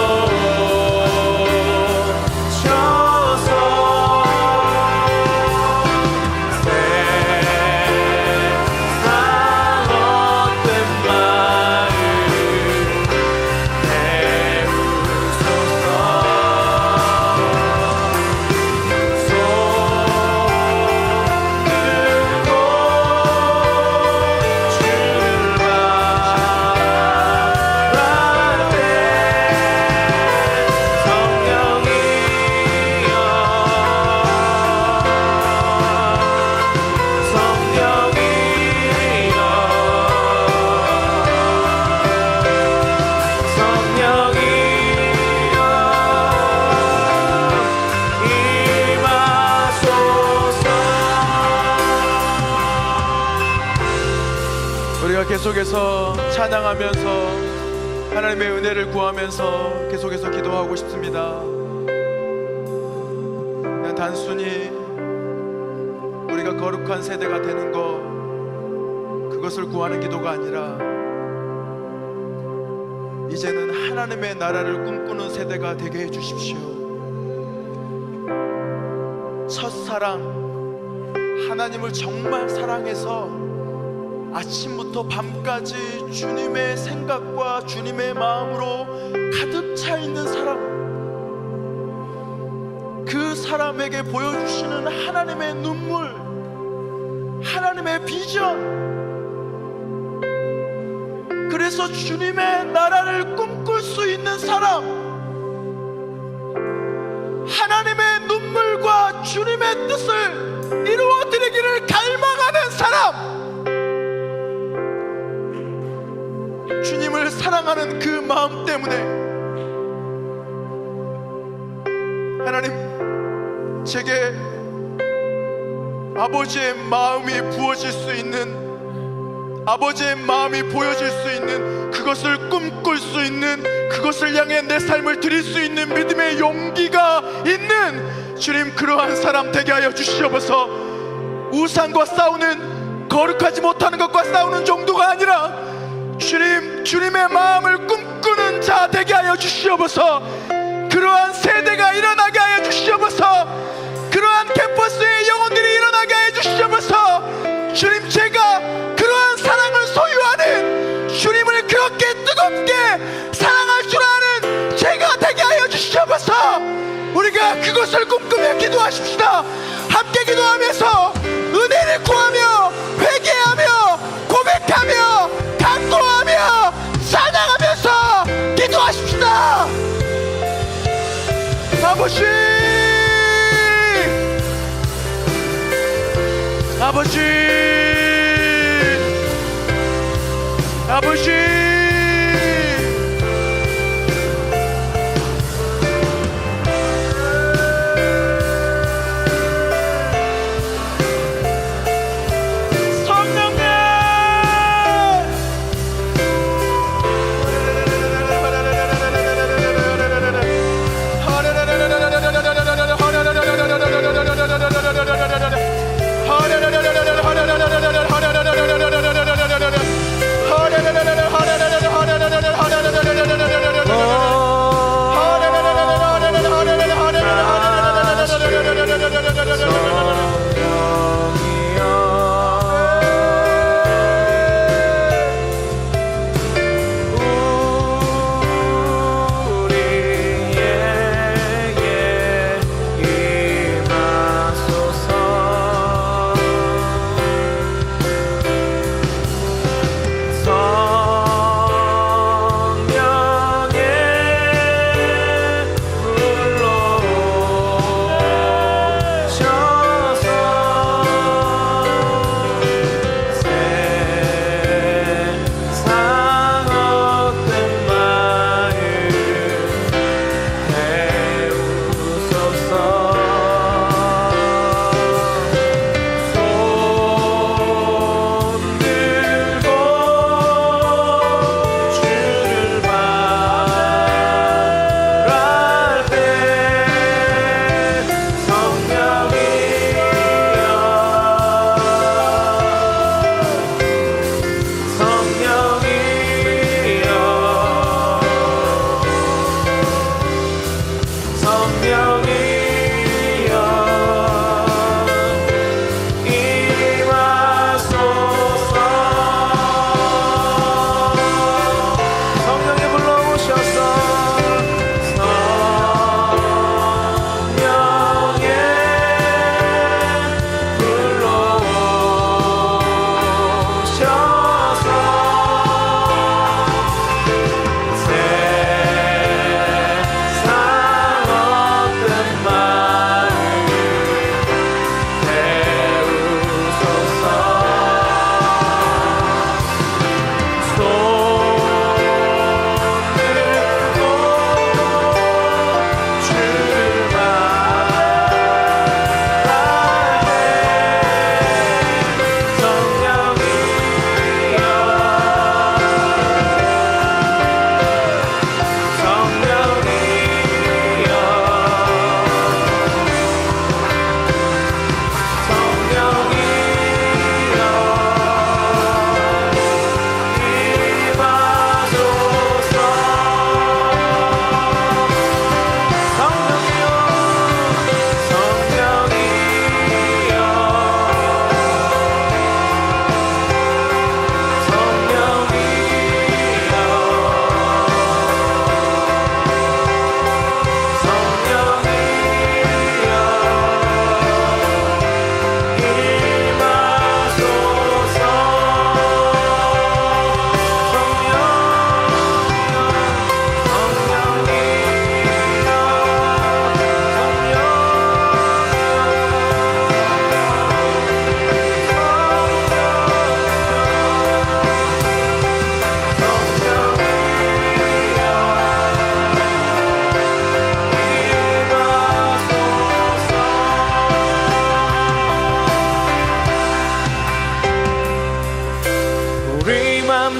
쳐서 세상 헛된 마음 태우소서. 손 들고 주를 바랄 때 성령이여 성령이여 성령이여 임하소서. 우리가 계속해서 찬양하면서 하나님의 은혜를 구하면서 계속해서 기도하고 싶습니다. 그냥 단순히 우리가 거룩한 세대가 되는 것, 그것을 구하는 기도가 아니라 이제는 하나님의 나라를 꿈꾸는 세대가 되게 해주십시오. 첫사랑, 하나님을 정말 사랑해서 아침부터 밤까지 주님의 생각과 주님의 마음으로 가득 차 있는 사람, 그 사람에게 보여주시는 하나님의 눈물, 하나님의 비전, 그래서 주님의 나라를 꿈꿀 수 있는 사람, 하나님의 눈물과 주님의 뜻을 이루어드리기를 갈망하는 사람, 주님을 사랑하는 그 마음 때문에 하나님, 제게 아버지의 마음이 부어질 수 있는, 아버지의 마음이 보여질 수 있는, 그것을 꿈꿀 수 있는, 그것을 향해 내 삶을 드릴 수 있는 믿음의 용기가 있는 주님, 그러한 사람 되게 하여 주시옵소서. 우상과 싸우는, 거룩하지 못하는 것과 싸우는 정도가 아니라 주님, 주님의 마음을 꿈꾸는 자 되게 하여 주시옵소서. 그러한 세대가 일어나게 하여 주시옵소서. 그러한 캠퍼스의 영혼들이 일어나게 하여 주시옵소서. 주님, 제가 그러한 사랑을 소유하는, 주님을 그렇게 뜨겁게 사랑할 줄 아는 제가 되게 하여 주시옵소서. 우리가 그것을 꿈꾸며 기도하십시다. 함께 기도하면서 은혜를 구하며 회개하며 고백하며 간구하며 찬양하면서 기도하십시다. 아버지, 아버지, 아버지, 성령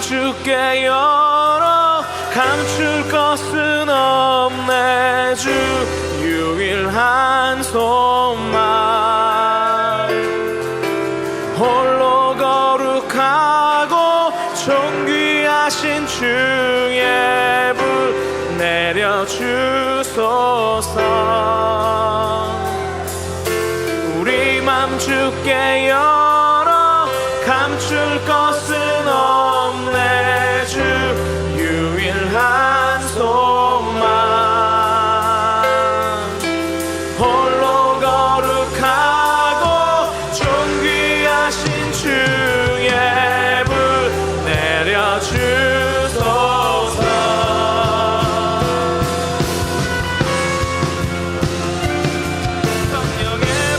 주께 열어 감출 것은 없네. 주 유일한 소망. 홀로 거룩하고 존귀하신 주의 불 내려주소서. 우리 맘 주께 열어 감출 것은 없네. 주 유일한 소망. 홀로 거룩하고 존귀하신 주의 불 내려주소서. 성령의 불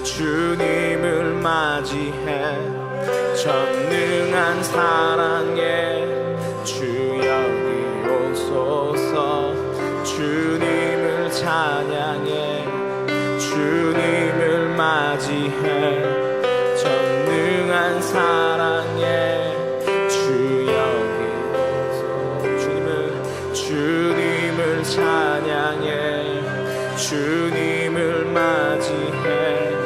주님을 맞이해 전능한 사랑에 주 여기 오소서. 주님을 찬양해 주님을 맞이해 전능한 사랑에 주 여기 오소서. 주님을 찬양해 주님을 맞이해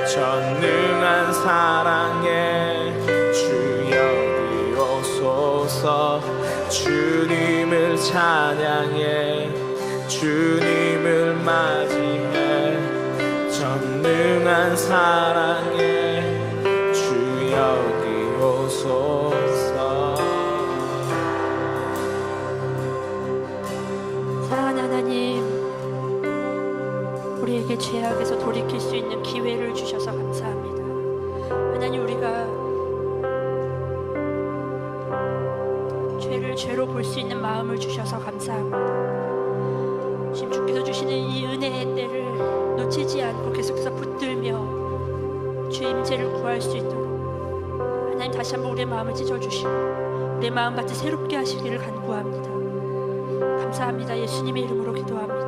전능한 사랑에 주 여기 오소서. 주님을 찬양해 주님을 맞이해 전능한 사랑에 주 여기 오소서. 사랑하는 하나님, 우리에게 죄악에서 돌이킬 수 있는 기회를 주셔서 감사합니다. 하나님, 우리가 죄를 죄로 볼 수 있는 마음을 주셔서 감사합니다. 지금 주께서 주시는 이 은혜의 때를 놓치지 않고 계속해서 붙들며 주의 임재를 구할 수 있도록 하나님 다시 한번 우리의 마음을 찢어주시고 우리의 마음같이 새롭게 하시기를 간구합니다. 감사합니다. 예수님의 이름으로 기도합니다.